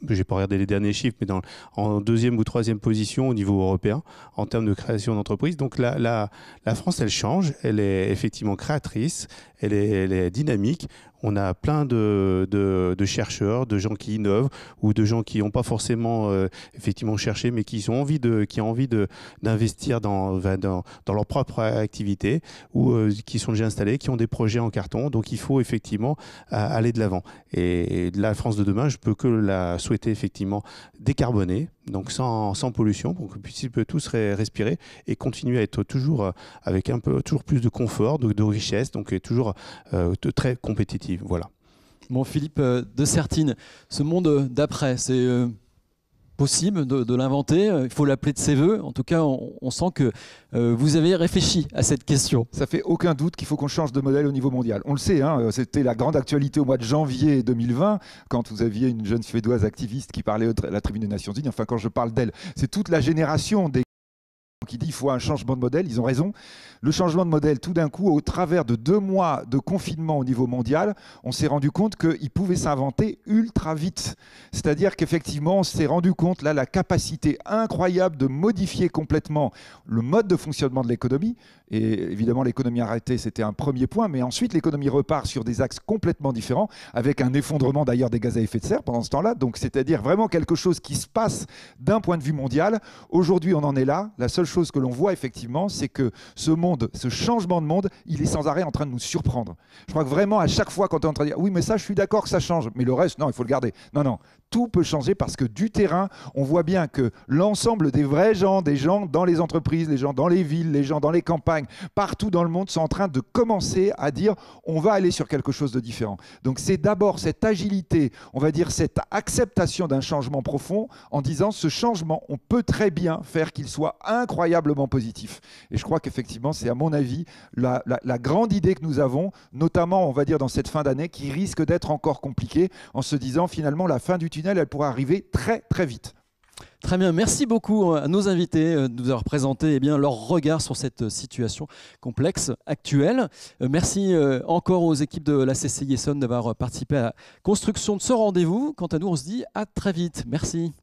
j'ai pas regardé les derniers chiffres, mais en 2e ou 3e position au niveau européen en termes de création d'entreprises. Donc la France, elle change, elle est effectivement créatrice, elle est dynamique. On a plein de chercheurs, de gens qui innovent ou de gens qui n'ont pas forcément effectivement cherché, mais qui ont envie d'investir dans leur propre activité ou qui sont déjà installés, qui ont des projets en carton. Donc il faut effectivement aller de l'avant. Et la France de demain, je peux que la souhaiter effectivement décarbonée, donc sans pollution, pour qu'on puisse tous respirer et continuer à être toujours avec toujours plus de confort, de richesse, donc toujours très compétitif. Voilà. Bon, Philippe de Sertine, ce monde d'après, c'est possible de l'inventer, il faut l'appeler de ses voeux. En tout cas, on sent que vous avez réfléchi à cette question. Ça fait aucun doute qu'il faut qu'on change de modèle au niveau mondial. On le sait, hein, c'était la grande actualité au mois de janvier 2020, quand vous aviez une jeune Suédoise activiste qui parlait à la tribune des Nations Unies. Enfin, quand je parle d'elle, c'est toute la génération qui dit qu'il faut un changement de modèle. Ils ont raison. Le changement de modèle, tout d'un coup, au travers de 2 mois de confinement au niveau mondial, on s'est rendu compte qu'il pouvait s'inventer ultra vite. C'est-à-dire qu'effectivement, on s'est rendu compte, là, la capacité incroyable de modifier complètement le mode de fonctionnement de l'économie. Et évidemment, l'économie arrêtée, c'était un premier point. Mais ensuite, l'économie repart sur des axes complètement différents, avec un effondrement d'ailleurs des gaz à effet de serre pendant ce temps-là. Donc, c'est-à-dire vraiment quelque chose qui se passe d'un point de vue mondial. Aujourd'hui, on en est là. La seule chose que l'on voit effectivement, c'est que ce changement de monde, il est sans arrêt en train de nous surprendre. Je crois que vraiment, à chaque fois, quand on est en train de dire « oui, mais ça, je suis d'accord que ça change, mais le reste, non, il faut le garder ». Non, tout peut changer parce que du terrain, on voit bien que l'ensemble des vrais gens, des gens dans les entreprises, les gens dans les villes, les gens dans les campagnes, partout dans le monde, sont en train de commencer à dire « on va aller sur quelque chose de différent ». Donc c'est d'abord cette agilité, on va dire cette acceptation d'un changement profond en disant « ce changement, on peut très bien faire qu'il soit incroyablement positif ». Et je crois qu'effectivement, c'est à mon avis la grande idée que nous avons, notamment on va dire dans cette fin d'année qui risque d'être encore compliquée en se disant finalement la fin du tunnel, elle pourra arriver très très vite. Très bien, merci beaucoup à nos invités de nous avoir présenté leur regard sur cette situation complexe actuelle. Merci encore aux équipes de la CCI Essonne d'avoir participé à la construction de ce rendez-vous. Quant à nous, on se dit à très vite. Merci.